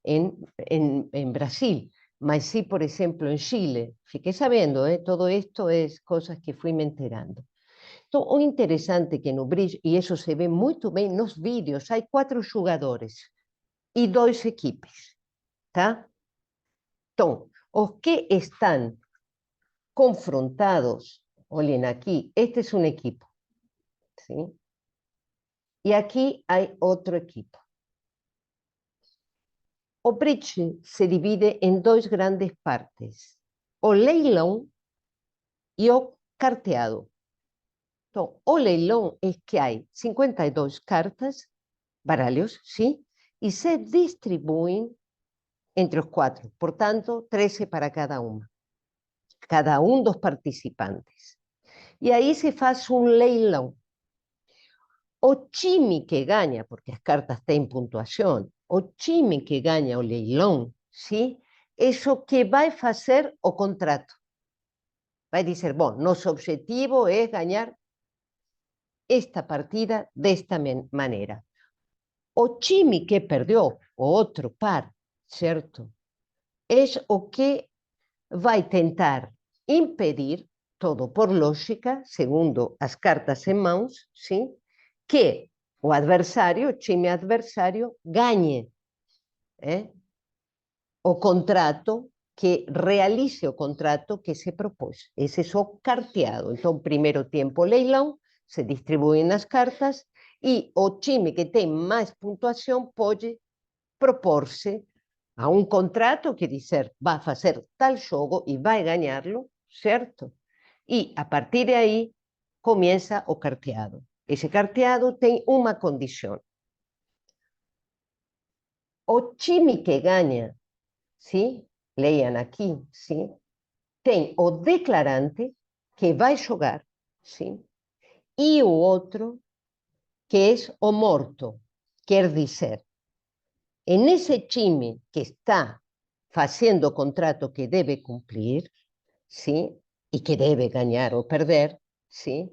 en Brasil, mas sí, por ejemplo, en Chile. Fiqué sabiendo, todo esto es cosas que fui me enterando. Entonces, o interesante que no bridge, y eso se ve muy bien en los vídeos, hay 4 jugadores y 2 equipos, ¿tá? Entonces, los que están confrontados, olhem aquí, este es un equipo, ¿sí? Y aquí hay otro equipo. O bridge se divide en 2 grandes partes, o leilão y o carteado. Entonces, o leilão es que hay 52 cartas, baralhos, ¿sí? Y se distribuyen entre los 4, por tanto, 13 para cada uno dos participantes. Y ahí se hace un leilão. O time que ganha, porque as cartas têm pontuação, o time que ganha o leilão, ¿sí? Eso que vai fazer o contrato. Vai dizer, bom, nosso objetivo é ganhar esta partida desta maneira. O time que perdeu, o outro par, certo? É o que vai tentar impedir, todo por lógica, segundo as cartas em mãos, ¿sí? Que o adversario, o time adversario, gane o contrato, que realice o contrato que se propôs. Ese é o carteado. Então, primeiro tempo, leilão, se distribuem as cartas e o time que tem mais pontuação pode propor-se a um contrato que dizer, vai fazer tal jogo e vai ganhá-lo, certo? E, a partir de aí, começa o carteado. Esse carteado tem uma condição. O time que ganha, ¿sí? Leiam aqui, ¿sí? Tem o declarante que vai jogar, ¿sí? E o outro que é o morto, quer dizer, en ese time que está fazendo o contrato que debe cumplir, ¿sí? Y que debe ganar o perder, ¿sí?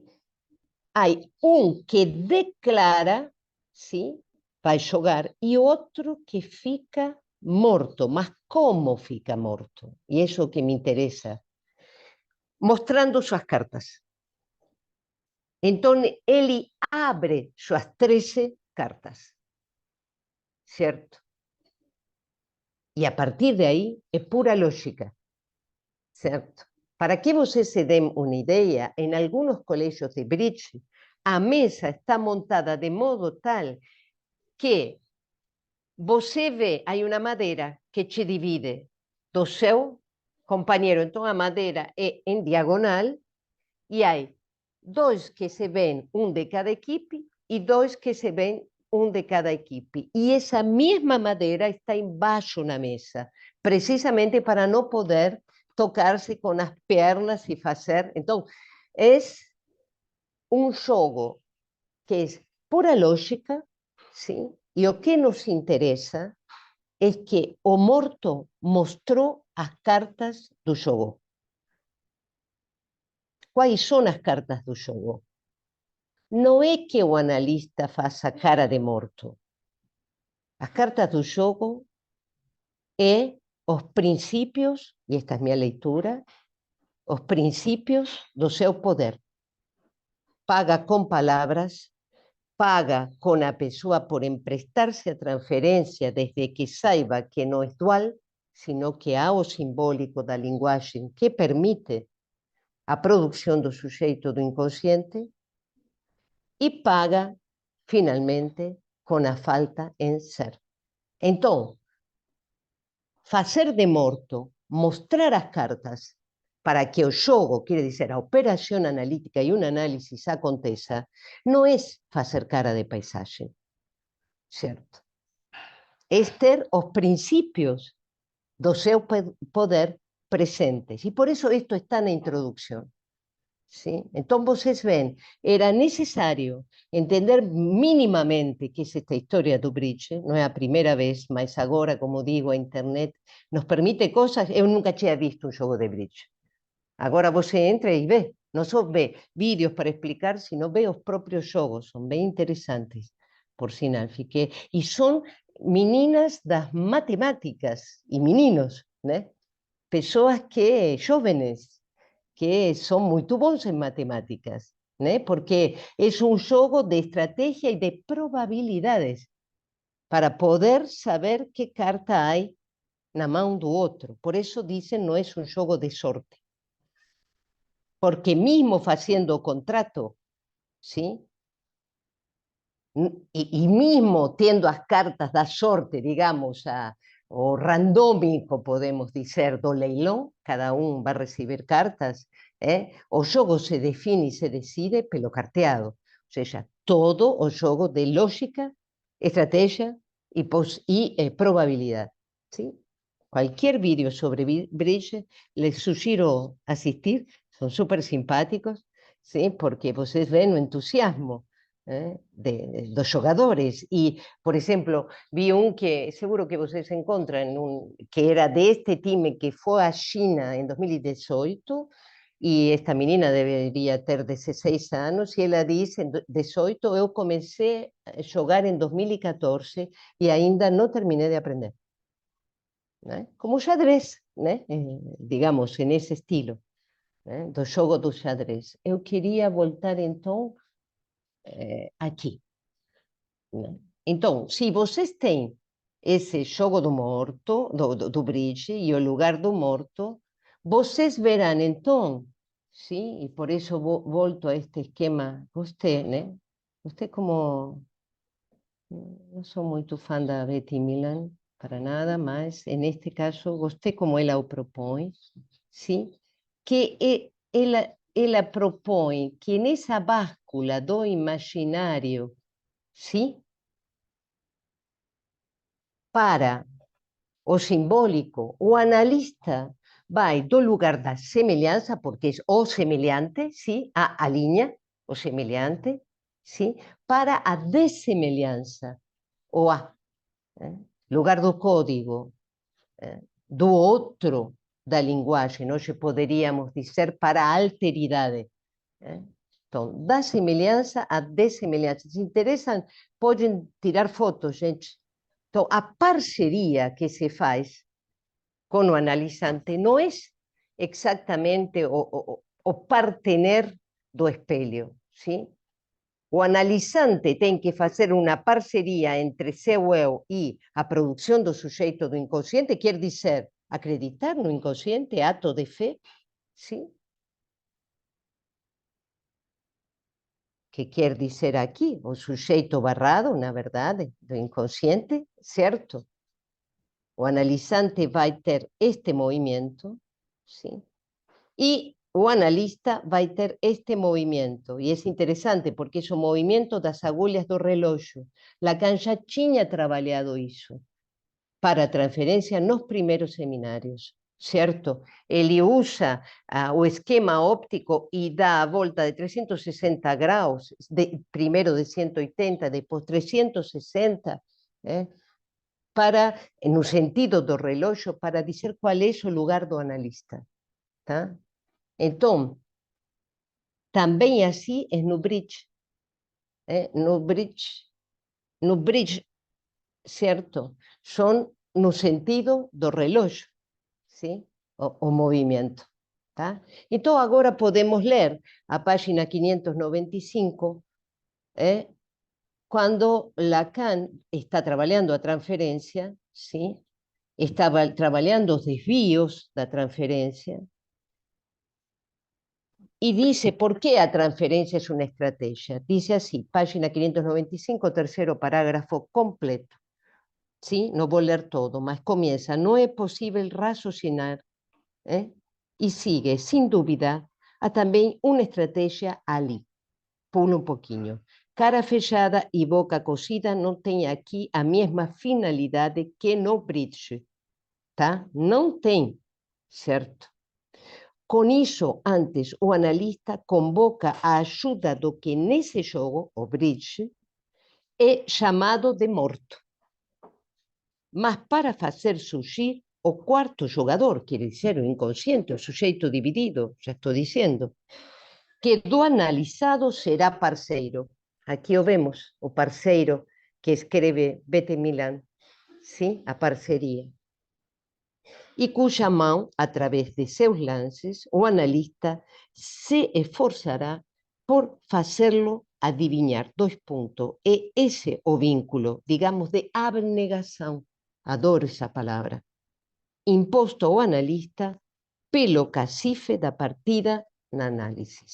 Hay un que declara, ¿sí? Vai jogar, y otro que fica morto. Mas como fica morto? Y eso que me interesa. Mostrando sus cartas. Entonces, él abre sus 13 cartas. ¿Cierto? Y a partir de ahí es pura lógica. ¿Cierto? Para que vocês se den una idea, en algunos colegios de bridge, a mesa está montada de modo tal que você vê, hay una madera que te divide do seu compañero. Entonces, a madera es en diagonal y hay 2 que se ven, un de cada equipo, y 2 que se ven, un de cada equipo. Y esa misma madera está embaixo na mesa, precisamente para no poder tocarse con las piernas y hacer. Entonces, es un juego que es pura lógica, sim? E o que nos interessa é que o morto mostrou as cartas do jogo. Quais são as cartas do jogo? Não é que o analista faça cara de morto. As cartas do jogo é os princípios, e esta é minha leitura, os princípios do seu poder. Paga com palavras, paga com a pessoa por emprestar-se a transferência desde que saiba que não é dual, sino que há o simbólico da linguagem que permite a produção do sujeito do inconsciente e paga, finalmente, com a falta em ser. Então, fazer de morto, mostrar as cartas para que o jogo, quer dizer, a operação analítica e um análise aconteça, não é fazer cara de paisagem, certo? É ter os princípios do seu poder presentes. E por isso isto está na introdução. ¿Sí? Entonces, vocês ven, era necesario entender mínimamente que es esta historia do bridge, no es a primeira vez, mas agora, como digo, a internet nos permite cosas, eu nunca tinha visto un jogo de bridge. Agora você entra e vê, não só vê vídeos para explicar, sino vê os próprios jogos, são bem interessantes, por sinal, fiquei, e são meninas das matemáticas, e meninos, né? Pessoas que, jovens, que são muito bons em matemáticas, né? Porque é um jogo de estratégia e de probabilidades para poder saber que carta há na mão do outro. Por isso dizem não é um jogo de sorte. Porque mesmo fazendo o contrato, sim? E mesmo tendo as cartas da sorte, digamos, o randômico, podemos dizer, do leilão, cada um vai receber cartas, o jogo se define e se decide pelo carteado. Ou seja, todo o jogo de lógica, estratégia e probabilidade. ¿Sí? Qualquer vídeo sobre bridge, les sugiro assistir, são super simpáticos, ¿sí? Porque vocês veem o entusiasmo de los jugadores. Y, por ejemplo, vi un que seguro que vocês encontran, que era de este time que fue a China en 2018, y esta menina debería ter 16 anos, y ela dice, en 18, eu comecei a jogar en 2014 y ainda no terminé de aprender. ¿Eh? Como xadrez, né? Digamos, en ese estilo, do jogo do xadrez. Eu queria voltar, então, aqui. Né? Então, se vocês têm esse jogo do morto, do bridge, e o lugar do morto, vocês verão, então, sim, e por isso volto a este esquema, gostei, né? Gostei como... Não sou muito fã da Betty Milan, para nada, mas, neste caso, gostei como ela o propõe, sim? Que ela propõe que nessa báscula do imaginário, sim? Para o simbólico, o analista vai do lugar da semelhança, porque é o semelhante, sim? A linha, o semelhante, sim? Para a dessemelhança, o lugar do código, do outro, da linguagem, hoje poderíamos dizer para a alteridade. Então, da semelhança à dessemelhança. Se interessam, podem tirar fotos, gente. Então, a parceria que se faz com o analisante não é exatamente o partener do espelho, sim? O analisante tem que fazer uma parceria entre seu eu e a produção do sujeito do inconsciente, quer dizer, acreditar no inconsciente, ato de fé, sim? Que quer dizer aqui, o sujeito barrado, na verdade, do inconsciente, certo? O analisante vai ter este movimento, sim? E o analista vai ter este movimento. E é interessante porque é o movimento das agulhas do relógio. Lacan já tinha trabalhado isso para a transferência nos primeiros seminários. certo? Ele usa o esquema óptico e dá a volta de 360 graus, primeiro de 180, depois 360, para, no sentido do relógio, para dizer qual é o lugar do analista. Tá? Então, também assim é no bridge. No bridge, certo? São no sentido do relógio, sim? O movimento. Tá? Então, agora podemos ler a página 595, quando Lacan está trabalhando a transferência, sim? Estava trabalhando os desvios da transferência, y dice por qué a transferencia es una estrategia. Dice así, página 595, tercero parágrafo completo. ¿Sí? No voy a leer todo, mas comienza. No es posible raciocinar, y sigue, sin duda, a también una estrategia ali. Pulo un poquinho. Cara fechada y boca cosida no tem aquí a mesma finalidade que no bridge. Tá? Não tem, certo? Com isso, antes, o analista convoca a ajuda do que nesse jogo, o bridge, é chamado de morto. Mas para fazer surgir o quarto jogador, quer dizer, o inconsciente, o sujeito dividido, já estou dizendo, que do analisado será parceiro. Aqui o vemos, o parceiro que escreve Bete Milan, sim? A parceria. E cuja mão, através de seus lances, o analista se esforçará por fazê-lo adivinhar. Dois pontos. É esse o vínculo, digamos, de abnegação. Adoro essa palavra. Imposto ao analista pelo cacife da partida na análise.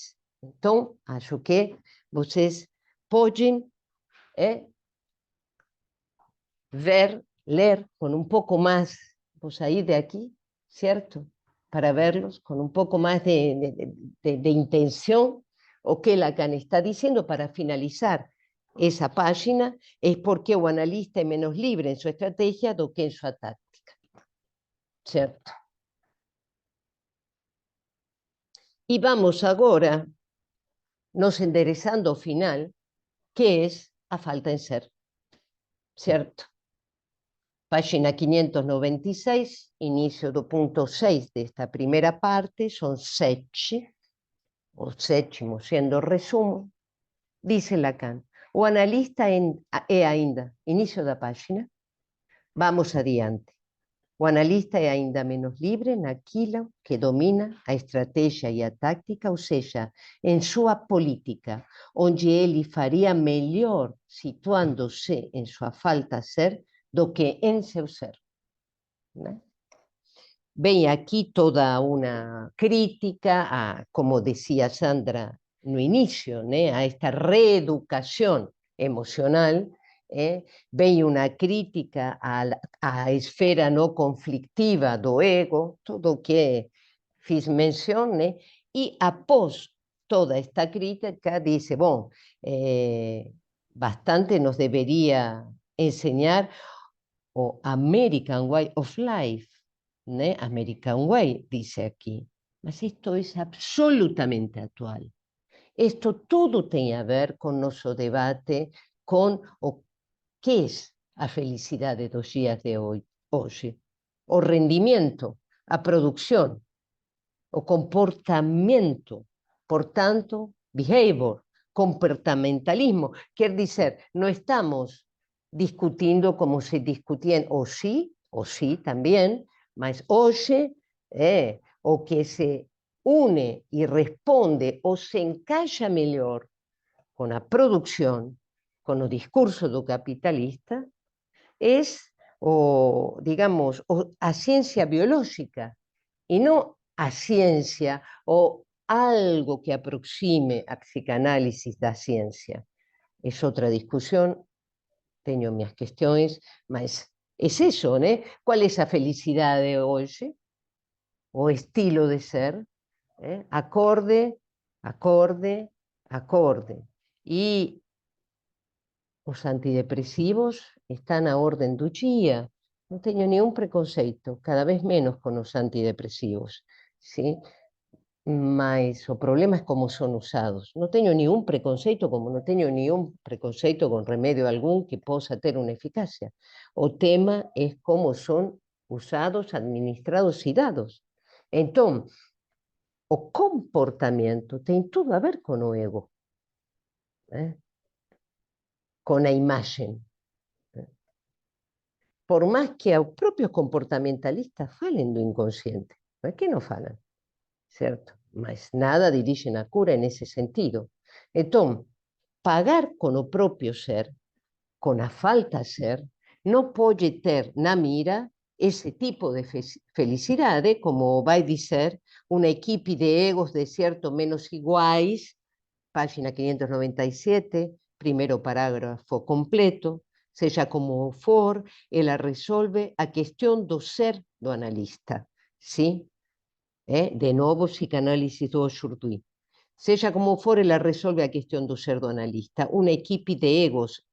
Então, acho que vocês podem ver, ler com um pouco mais, vou sair de aqui, certo? Para verlos com um pouco mais de intenção, o que Lacan está dizendo para finalizar essa página, é porque o analista é menos livre em sua estratégia do que em sua tática, certo? E vamos agora nos endereçando ao final, que é a falta em ser, certo? Página 596, inicio do punto 6 desta primeira parte, son 7, o sétimo sendo o resumo, dice Lacan, o analista é ainda, inicio da página, vamos adiante, o analista é ainda menos livre naquilo que domina a estratégia e a tática, ou seja, em sua política, onde ele faria melhor situando-se em sua falta ser do que em seu ser. ¿No? Ven aquí toda una crítica a, como decía Sandra no inicio, ¿no? A esta reeducación emocional, ven una crítica a esfera no conflictiva do ego, todo que fiz mención, ¿no? Y após toda esta crítica dice, bueno, bastante nos debería enseñar o American Way of Life, ¿no? American Way, dice aquí. Mas esto es absolutamente actual. Esto todo tiene a ver con nuestro debate, con o que es a felicidade dos días de hoy, o rendimiento, a producción, o comportamiento, por tanto, behavior, comportamentalismo. Quiere decir, no estamos discutindo como se discutían, o sí también, mas hoje o que se une y responde o se encaixa mejor con la producción, con el discurso do capitalista, es, o, digamos, a ciencia biológica, y no a ciencia o algo que aproxime a psicanálisis da ciencia. Es otra discusión, tengo mis cuestiones, mas es eso, ¿no? ¿Cuál es la felicidad de hoy? O estilo de ser, acorde, acorde, acorde. Y los antidepresivos están a orden do día. não tenho nenhum preconceito, cada vez menos com os antidepressivos, sim? Mas o problema é como são usados. Não tenho nenhum preconceito, como não tenho nenhum preconceito com remédio algum que possa ter uma eficácia. O tema é como são usados, administrados e dados. Então, o comportamento tem tudo a ver com o ego, né? Com a imagem. Por más que os próprios comportamentalistas falen do inconsciente, não é que não falam, certo? Mas nada dirigem a cura nesse sentido. Então, pagar com o próprio ser, com a falta ser, não pode ter na mira esse tipo de felicidade, como vai dizer uma equipe de egos de certo menos iguais, página 597, primeiro parágrafo completo, seja como for, ela resolve a questão do ser do analista, sim? De novo, psicanálise do Jourdain. Seja como for, ela resolve a questão do ser do analista. Uma equipe de egos.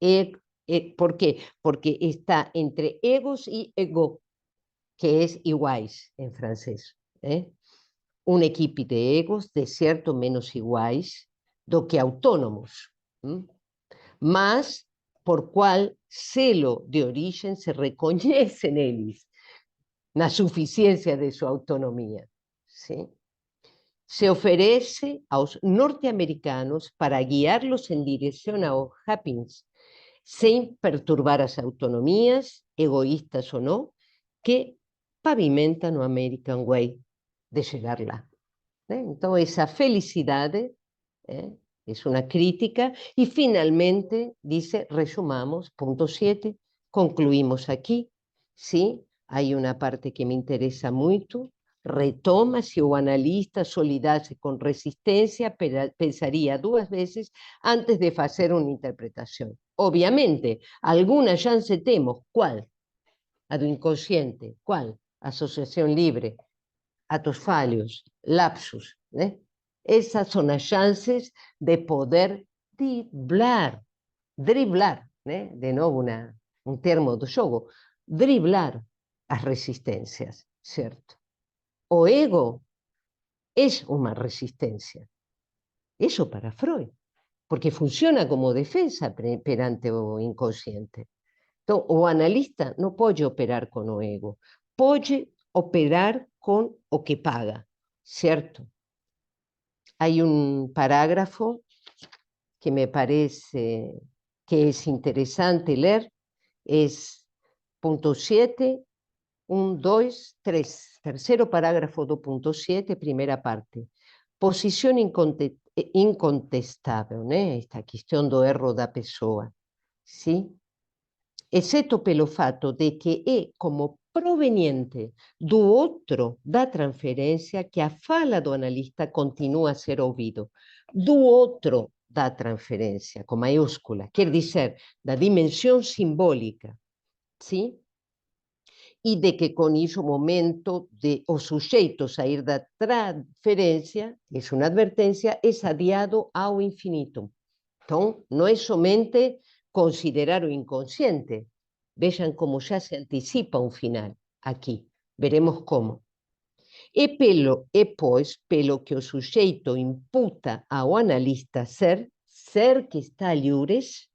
¿Por quê? Porque está entre egos e ego, que é iguais em francês. Uma equipe de egos, de certo menos iguais do que autónomos. Mas por qual selo de origem se reconhece neles, na suficiência de sua autonomia. Sim? Se oferece aos norte-americanos para guiá-los em direção ao happiness, sem perturbar as autonomias, egoístas ou não, que pavimentam o American Way de chegar lá. Então, essa felicidade é uma crítica e, finalmente, diz, resumamos, ponto 7, concluímos aqui, sim, há uma parte que me interessa muito, retoma se o analista solidasse com resistência, pensaria duas vezes antes de fazer uma interpretação. Obviamente, alguma chance temos. Qual? A do inconsciente. Qual? Associação livre, atos falhos, lapsus, né? Essas são as chances de poder driblar, né? De novo um termo do jogo, driblar as resistências, certo? O ego é uma resistência. Isso para Freud, porque funciona como defesa perante o inconsciente. Então, o analista não pode operar com o ego, pode operar com o que paga, certo? Há parágrafo que me parece que é interessante ler, é ponto 7, 1, 2, 3, terceiro parágrafo do ponto 7, primeira parte. Posição incontestável, né? Esta questão do erro da pessoa, sim? Exceto pelo fato de que é como proveniente do outro da transferência que a fala do analista continua a ser ouvido. Do outro da transferência, com maiúscula, quer dizer, da dimensão simbólica, sim? E de que com isso o momento de o sujeito sair da transferência, é uma advertência, é adiado ao infinito. Então, não é somente considerar o inconsciente. Vejam como já se antecipa um final aqui. Veremos como. Pois, pelo que o sujeito imputa ao analista ser que está livres,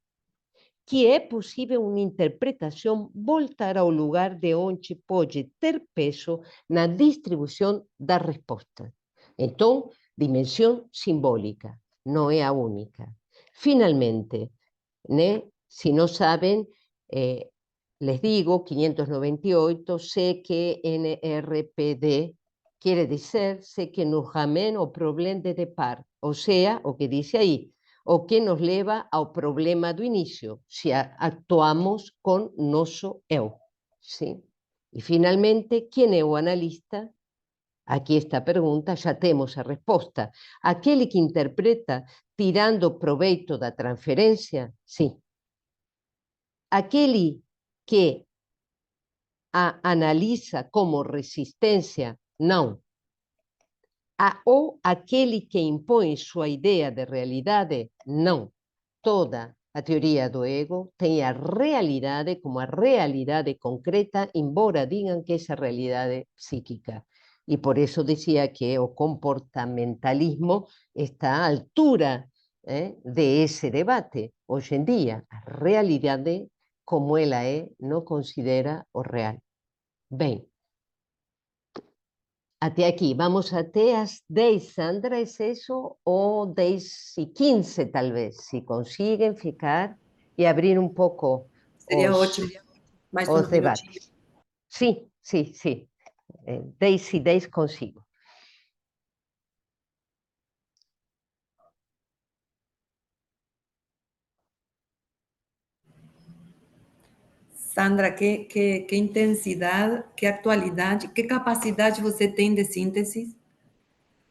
que é possível uma interpretação voltar ao lugar de onde pode ter peso na distribuição da resposta. Então, dimensão simbólica, não é a única. Finalmente, né? Si no saben, les digo, 598, CQNRPD quiere decir sé que nos ramène ao problema de départ, ou seja, o que dice aí, o que nos leva ao problema do início, se actuamos com nosso eu. Sim? E, finalmente, quem é o analista? Aqui esta pergunta, já temos a resposta. Aquele que interpreta tirando proveito da transferência? Sim. Aquele que a analisa como resistência? Não. Ou aquele que impõe sua ideia de realidade? Não. Toda a teoria do ego tem a realidade como a realidade concreta, embora digam que essa realidade psíquica. E por isso dizia que o comportamentalismo está à altura de esse debate. Hoje em dia, a realidade como ela é, não considera o real. Bem, até aqui. Vamos até as 10, Sandra, é isso? Ou 10:15, talvez, se conseguem ficar e abrir um pouco Seria ótimo. Mais os uns minutinhos. debates. Sim, sim, sim. 10:10 consigo. Sandra, que intensidade, que atualidade, que capacidade você tem de síntese?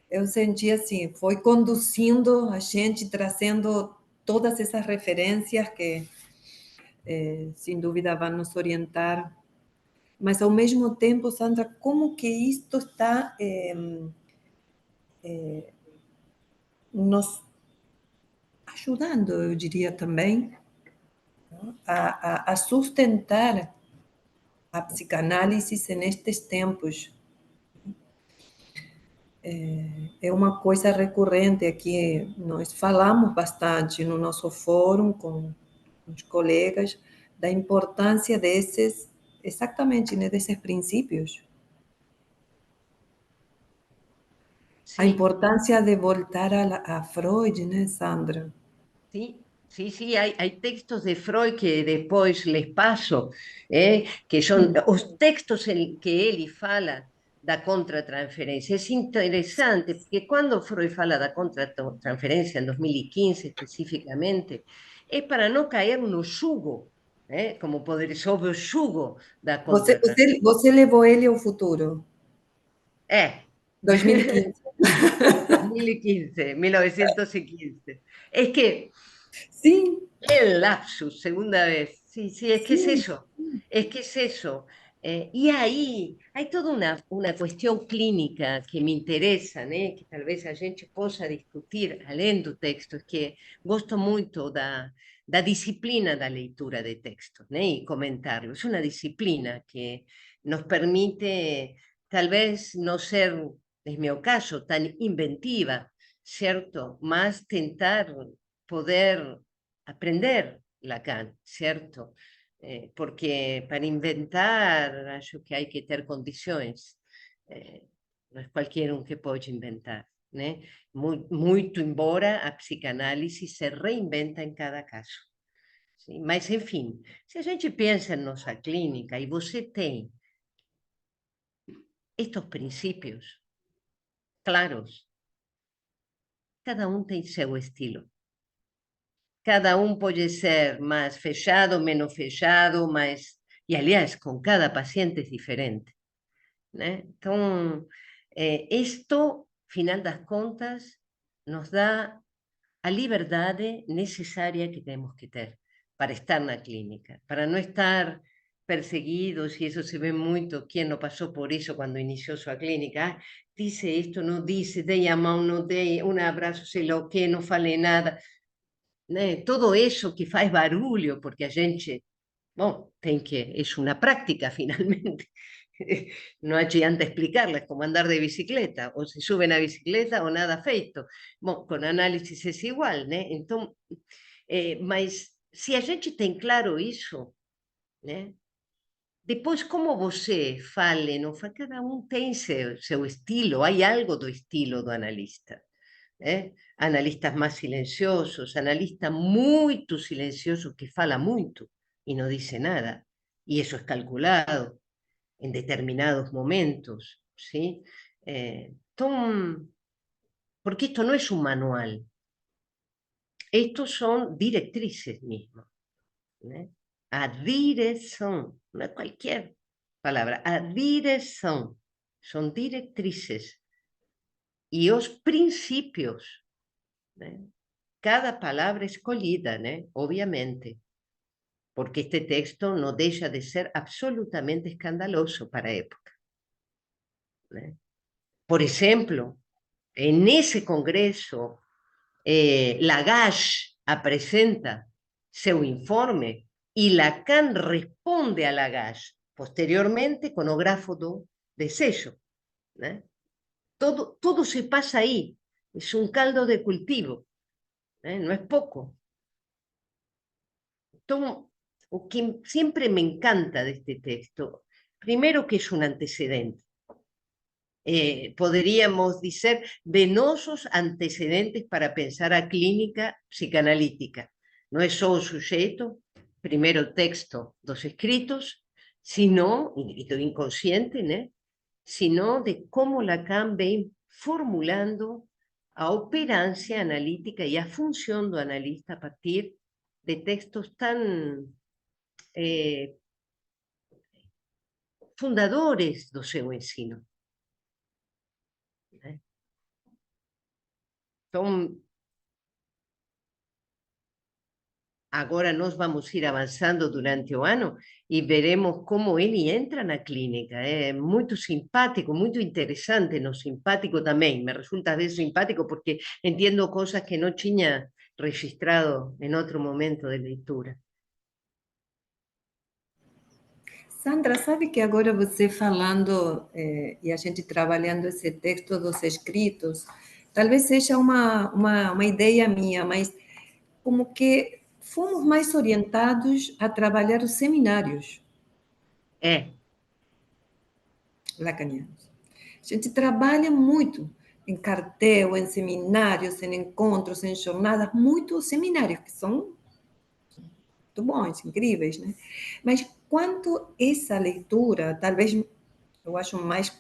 Eu senti assim, foi conduzindo a gente, trazendo todas essas referências que, sem dúvida, vão nos orientar. Mas, ao mesmo tempo, Sandra, como que isto está nos ajudando, eu diria também, a sustentar a psicanálise nestes tempos? É uma coisa recorrente aqui, nós falamos bastante no nosso fórum com os colegas da importância desses, exatamente, né, desses princípios. A Sim, importância de voltar a Freud, né, Sandra? sí, sí, sí, hay textos de Freud que después les paso, que son os textos en que ele fala da contratransferência. É interessante, porque quando Freud fala da contratransferência, em 2015 especificamente, é para não cair no jugo, como poder sob o jugo da contratransferência. Você levou ele ao futuro, É, 2015. 2015, 1915. Es que Sim, el lapsus, segunda vez. Sí, sí, es que es sim. eso. Es que es eso. Y ahí hay toda una cuestión clínica que me interesa, que tal vez a gente possa discutir além do texto, que gosto muito da disciplina da leitura de textos, y comentarlo. Es una disciplina que nos permite tal vez no ser, en mi caso, tan inventiva, ¿cierto? Más tentar poder aprender Lacan, ¿cierto? Porque para inventar, acho que hay que ter condições. Não é qualquer um que pode inventar, né? Muito embora a psicanálise se reinventa em cada caso. Sim? Mas, enfim, se a gente pensa em nossa clínica e você tem estes princípios claros, cada um tem seu estilo. Cada um pode ser mais fechado, menos fechado, mais. E, aliás, com cada paciente é diferente, né? Então, isto, final das contas, nos dá a liberdade necessária que temos que ter para estar na clínica, para não estar perseguidos, e isso se vê muito, quem não passou por isso quando iniciou sua clínica, disse isto, não disse, dei a mão, não dei, um abraço, sei lá o quê, não falei nada. Todo isso que faz barulho, porque a gente, bom, tem que, é uma prática finalmente. Não adianta explicarles como andar de bicicleta, ou se suben a bicicleta ou nada feito. Bom, com análise é igual, né? Então, mas se a gente tem claro isso, né? Depois, como você fale, não fala, cada um tem seu estilo, há algo do estilo do analista. Analistas más silenciosos, analistas muy silenciosos que fala mucho y no dice nada. Y eso es calculado en determinados momentos, ¿sí? Porque esto no es un manual, estos son directrices mismas. A dirección, no es cualquier palabra, a dirección, son directrices y os principios, cada palabra escolhida, obviamente, porque este texto no deja de ser absolutamente escandaloso para a época. Por ejemplo, en ese congreso, Lagache apresenta, seu informe e Lacan responde a Lagache posteriormente con o grafo do desejo, né? Todo se pasa aí, é um caldo de cultivo, né? Não é pouco. Então, o que sempre me encanta deste texto, primeiro que é um antecedente, poderíamos dizer, venosos antecedentes para pensar a clínica psicanalítica. Não é só o sujeito, primeiro texto dos escritos, sino, e do inconsciente, né? Sino de como Lacan vem formulando a operancia analítica e a función do analista a partir de textos tan fundadores do seu ensino. Então, agora nós vamos ir avançando durante o ano e veremos como ele entra na clínica. É muito simpático, muito interessante, no simpático também. Me resulta às vezes simpático porque entendo coisas que não tinha registrado em outro momento de leitura. Sandra, sabe que agora você falando e a gente trabalhando esse texto dos escritos, talvez seja uma ideia minha, mas como que fomos mais orientados a trabalhar os seminários lacanianos. A gente trabalha muito em cartel, em seminários, em encontros, em jornadas, muitos seminários que são muito bons, incríveis, né? Mas quanto essa leitura, talvez eu acho mais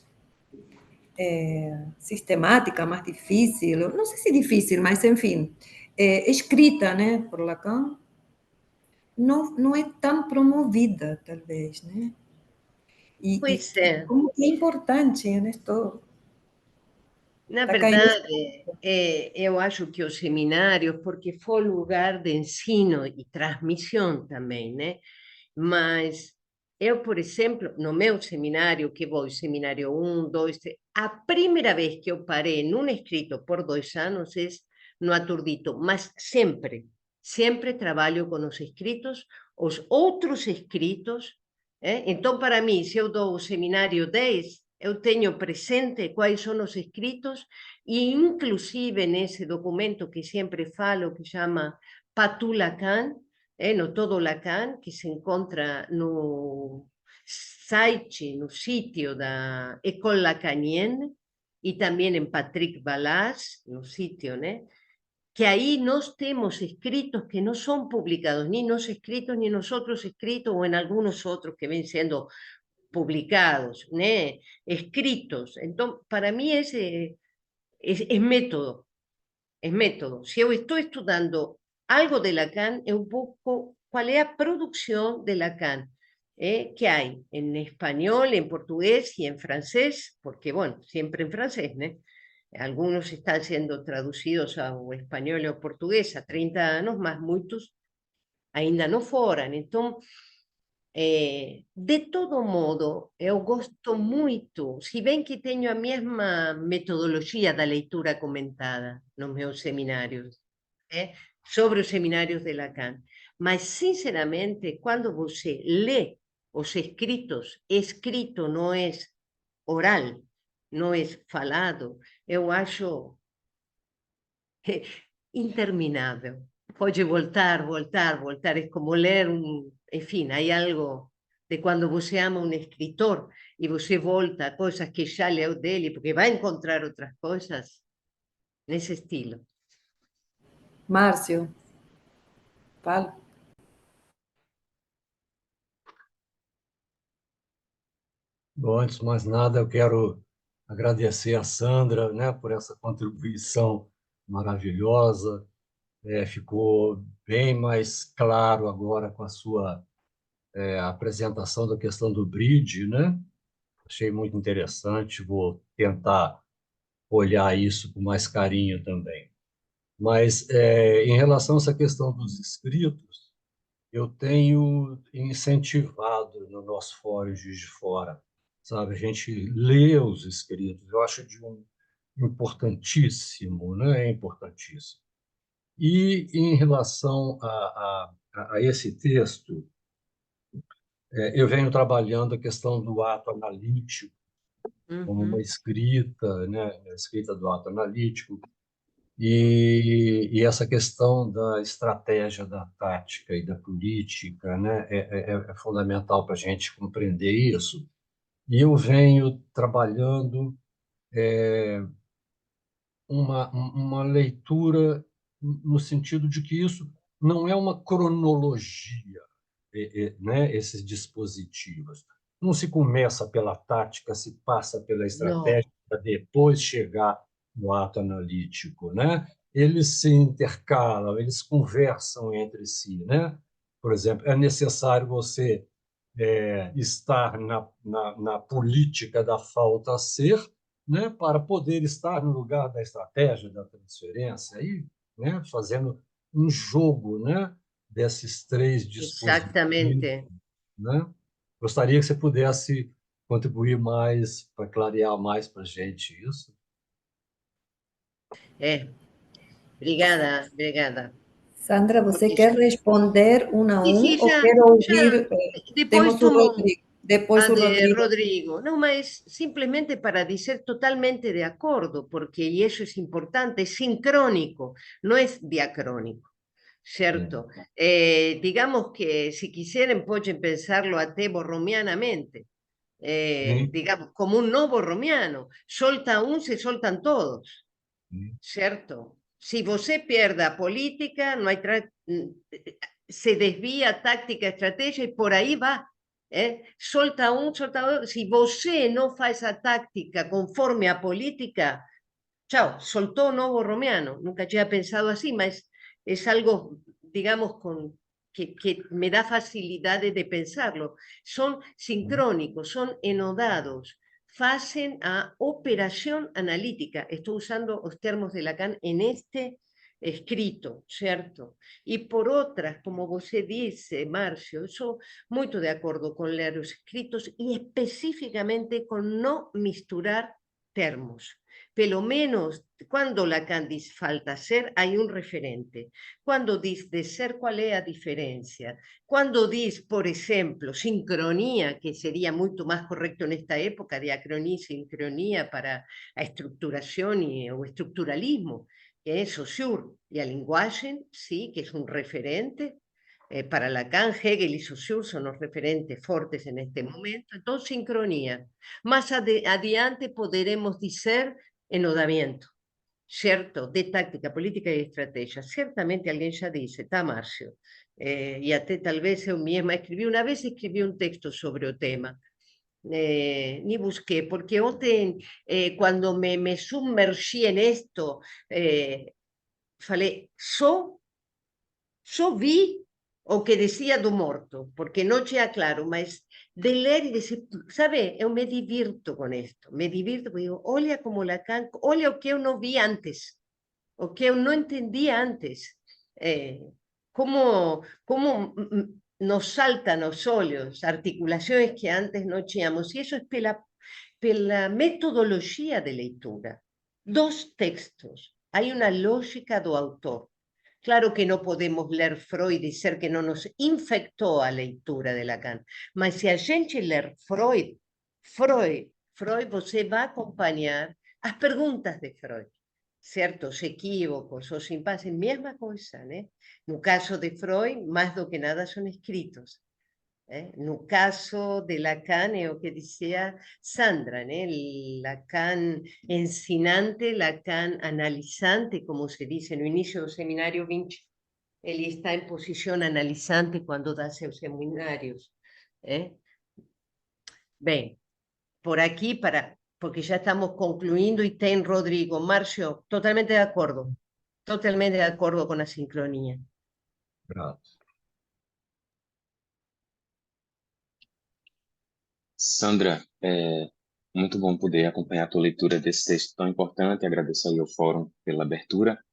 sistemática, mais difícil, não sei se difícil, mas enfim, escrita, né, por Lacan, não é tão promovida, talvez, né? E Pois é. como que é importante, né? Na Está caindo. verdade, eu acho que os seminários, porque foi lugar de ensino e transmissão também, né? Mas eu, por exemplo, no meu seminário, que vou, seminário 1, 2, 3, a primeira vez que eu parei num escrito por 2 anos é no Aturdito, mas sempre trabalho com os escritos, os outros escritos. Então, para mim, se eu dou o seminário 10, eu tenho presente quais são os escritos e, inclusive, nesse documento que sempre falo, que chama Patou Lacan, no Todo Lacan, que se encontra no site, no sítio da École Lacanienne, e também em Patrick Ballas, no sítio, né? Que aí nós temos escritos que não são publicados, nem nos escritos, nem nos outros escritos, ou em alguns outros que vêm sendo publicados, né? Escritos. Então, para mí es método, es método. Si eu estou estudando algo de Lacan, eu busco qual é a produção de Lacan, que hay en español, en portugués y en francés, porque, bueno, siempre en francés, ¿no? Algunos están siendo traducidos ao español e ao portugués há 30 anos, mas muitos ainda não foram. Então, de todo modo, eu gosto muito, se bem que tenho a mesma metodologia da leitura comentada nos meus seminários, sobre os seminários de Lacan, mas, sinceramente, quando você lê os escritos, escrito não é oral, não é falado, eu acho interminável. Pode voltar, voltar, voltar. É como ler enfim, há algo de quando você ama um escritor e você volta a coisas que já leu dele, porque vai encontrar outras coisas nesse estilo. Márcio, fala. Bom, antes de mais nada, eu quero agradecer a Sandra, né, por essa contribuição maravilhosa. Ficou bem mais claro agora com a sua apresentação da questão do bridge, né? Achei muito interessante, vou tentar olhar isso com mais carinho também. Mas, em relação a essa questão dos escritos, eu tenho incentivado no nosso fórum Juiz de Fora, sabe? A gente lê os escritos, eu acho importantíssimo, né? É importantíssimo. E em relação a esse texto, eu venho trabalhando a questão do ato analítico, como uma escrita, né, a escrita do ato analítico, e essa questão da estratégia, da tática e da política, né, é fundamental para a gente compreender isso. E eu venho trabalhando uma leitura no sentido de que isso não é uma cronologia, né, esses dispositivos. Não se começa pela tática, se passa pela No, estratégia para depois chegar no ato analítico, né? Eles se intercalam, eles conversam entre si, né? Por exemplo, é necessário você estar na política da falta ser, né, para poder estar no lugar da estratégia da transferência, aí, né, fazendo um jogo, né, desses três dispositivos, exactamente. né? Gostaria que você pudesse contribuir mais para clarear mais para a gente isso. Obrigada, obrigada. Sandra, você Porque quer responder um a sí, um sí, ou quer ya, ouvir? después Temos o tomo Rodrigo. Depois a o de Rodrigo. Rodrigo. No, mas simplemente para decir totalmente de acuerdo, porque, y eso es importante, es sincrónico, no es diacrónico, ¿cierto? Digamos que si quisieran, pueden pensarlo até borromianamente, Sim, digamos, como un no borromiano. Solta un, se soltan todos. sim, ¿Cierto? Si você pierda a política, no hay se desvía táctica, estrategia y por ahí va. Solta un, solta outro. Si você no faz a táctica conforme a política, chao, soltó Novo Romeano. Nunca había pensado así, mas es algo, digamos, que me da facilidad de pensarlo. Son sincrónicos, son enodados, hacen a operación analítica. Estoy usando los termos de Lacan en este escrito, ¿cierto? Y por otras, como você dice, Marcio, yo muy de acuerdo con leer los escritos y específicamente con no misturar termos. Pelo menos cuando Lacan dice falta ser, hay un referente. Cuando dice de ser, ¿cuál es la diferencia? Cuando dice, por ejemplo, sincronía, que sería mucho más correcto en esta época, diacronía y sincronía para a estructuración o estructuralismo, que es Saussure, y a lenguaje, sí, que es un referente. Para Lacan, Hegel y Saussure son los referentes fuertes en este momento. Entonces, sincronía. Más adiante podremos decir enodamiento, ¿cierto? De táctica, política y estrategia. Ciertamente alguien ya dice, está Marcio, y até tal vez yo misma escribí un texto sobre el tema, ni busqué, porque cuando me sumergí en esto, falei, yo vi o que decía do morto, porque no tinha claro, mas de ler e decir, sabe, eu me divirto con esto, me divirto, porque digo, olha como Lacan, olha o que eu não vi antes, o que eu não entendia antes, como nos saltan os olhos, articulações que antes não tínhamos, e isso é pela metodologia de leitura dos textos. Há uma lógica do autor. Claro que no podemos leer Freud y ser que no nos infectó a lectura de Lacan, mas si a gente ler Freud você va a acompañar as preguntas de Freud, ciertos equívocos o impases, mesma coisa, né? No caso de Freud, más do que nada son escritos. No caso de Lacan, é o que dizia Sandra, né? Lacan ensinante, Lacan analizante, como se dice no inicio do seminário 20, ele está em posição analisante quando dá seus seminários. Bem, por aqui, porque já estamos concluindo e tem Rodrigo. Márcio, totalmente de acordo com a sincronia. grato. Sandra, é muito bom poder acompanhar a tua leitura desse texto tão importante. Agradeço aí ao Fórum pela abertura.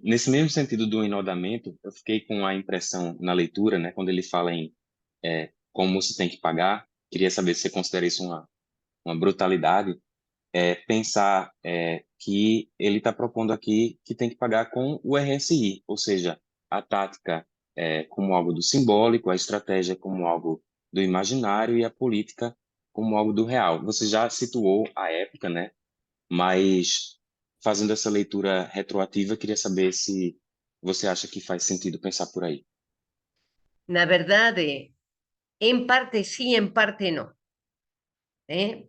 Nesse mesmo sentido do enodamento, eu fiquei com a impressão na leitura, né, quando ele fala em como se tem que pagar. Queria saber se você considera isso uma brutalidade, pensar que ele está propondo aqui que tem que pagar com o RSI, ou seja, a tática como algo do simbólico, a estratégia como algo do imaginário e a política como algo do real. Você já situou a época, né? Mas fazendo essa leitura retroativa, queria saber se você acha que faz sentido pensar por aí. Na verdade, en parte sí, en parte no.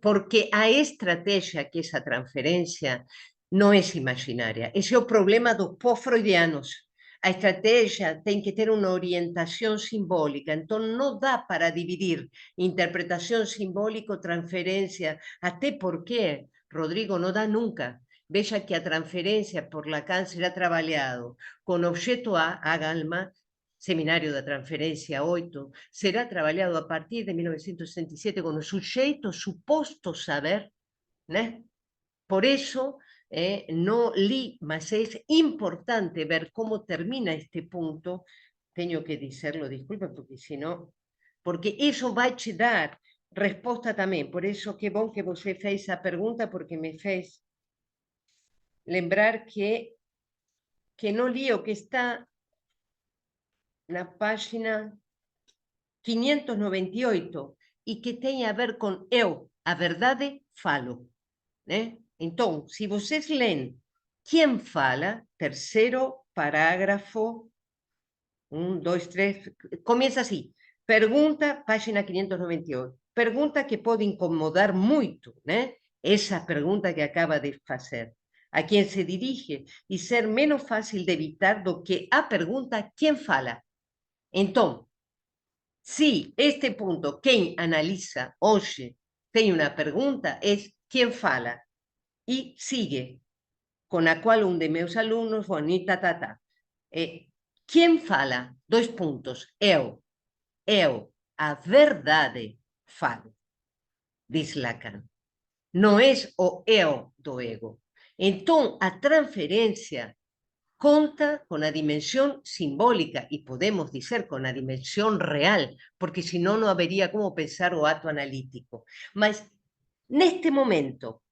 Porque a estrategia que esa transferencia no es imaginaria. Ese é o problema dos pós-freudianos. A estrategia tem que ter uma orientação simbólica, então não dá para dividir interpretação simbólica ou transferência, até porque, Rodrigo, não dá nunca. Veja que a transferência por Lacan será trabalhado com objeto A, alma, Seminario da Transferencia 8, será trabajado a partir de 1967 con o sujeito suposto saber, né? Por eso, no li, mas es importante ver cómo termina este punto. Tengo que decirlo, disculpa, porque si no, porque eso va a te dar respuesta también. Por eso, qué bon que você fez esa pregunta, porque me fez lembrar que no li o que está na página 598 e que tem a ver com eu, a verdade, falo. Né? Então, se vocês leem quem fala, terceiro parágrafo, 1, 2, 3, começa assim, pergunta, página 598, pergunta que pode incomodar muito, né? Essa pergunta que acaba de fazer, a quem se dirige e ser menos fácil de evitar do que a pergunta quem fala. Então, si este punto, quem analiza hoje tem uma pergunta, é quem fala. E sigue, com a qual um de meus alunos, Bonita Tata. Quem fala? 2 pontos. Eu, a verdade falo, diz Lacan. Não é o eu do ego. Então, a transferência conta con la dimensión simbólica y podemos decir con la dimensión real, porque si no, no habría cómo pensar o acto analítico. Mas, neste momento,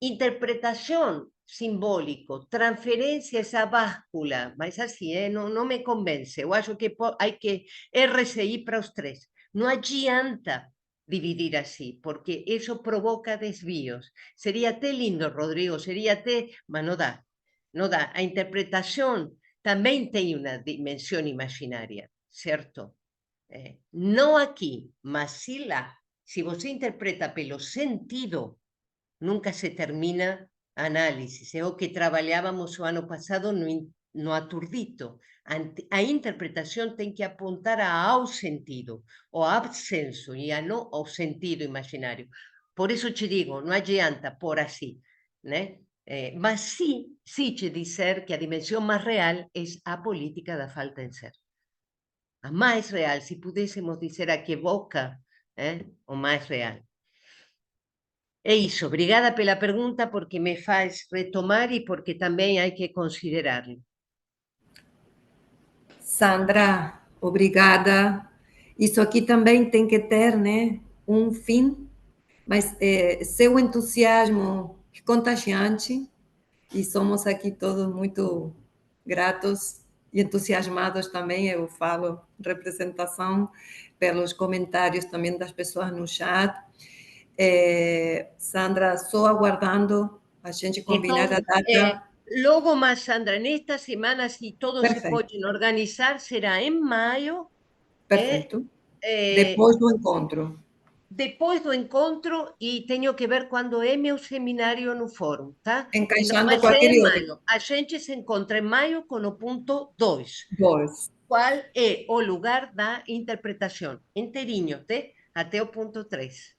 interpretación simbólico, transferencia esa báscula, mas así, no me convence. Eu acho que hay que RCI para os tres. No adianta dividir así, porque eso provoca desvíos. Sería até lindo, Rodrigo, sería até, mas no dá. No dá. A interpretación también tiene una dimensión imaginaria, ¿cierto? No aquí, mas sí lá. Si você interpreta pelo sentido, nunca se termina análisis. É o que trabalhávamos o ano passado no aturdito. A interpretação tem que apontar ao sentido, ao absenso, e a não ao sentido imaginário. Por isso te digo, não adianta por assim, né? Mas sim te dizer que a dimensão mais real é a política da falta em ser. A mais real, se pudéssemos dizer a que evoca o mais real. É isso, obrigada pela pergunta, porque me faz retomar e porque também há que considerá-lo. Sandra, obrigada. Isso aqui também tem que ter, né, um fim, mas seu entusiasmo é contagiante e somos aqui todos muito gratos e entusiasmados também, eu falo representação pelos comentários também das pessoas no chat. Sandra, só aguardando a gente combinar a data. Logo mais, Sandra, nesta semana, se todos se podem organizar, será em maio. Perfeito. Depois do encontro. Depois do encontro, e tenho que ver quando é meu seminário no fórum, tá? Encaixando mas com aquele maio. A gente se encontra em maio com o ponto 2. 2. Qual é o lugar da interpretação? Inteirinho, até o ponto 3.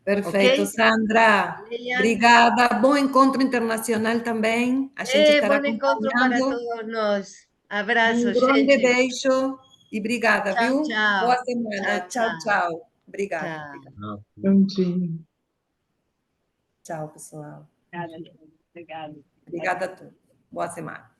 Perfeito, okay? Sandra. Obrigada. Bom encontro internacional também. A gente estará bom encontro para todos nós. Abraço, um grande gente. beijo e obrigada, tchau, viu? Tchau. Boa semana. Tchau, tchau. Obrigada. Tchau. Bom dia. Tchau, pessoal. Obrigada. Obrigada a todos. Boa semana.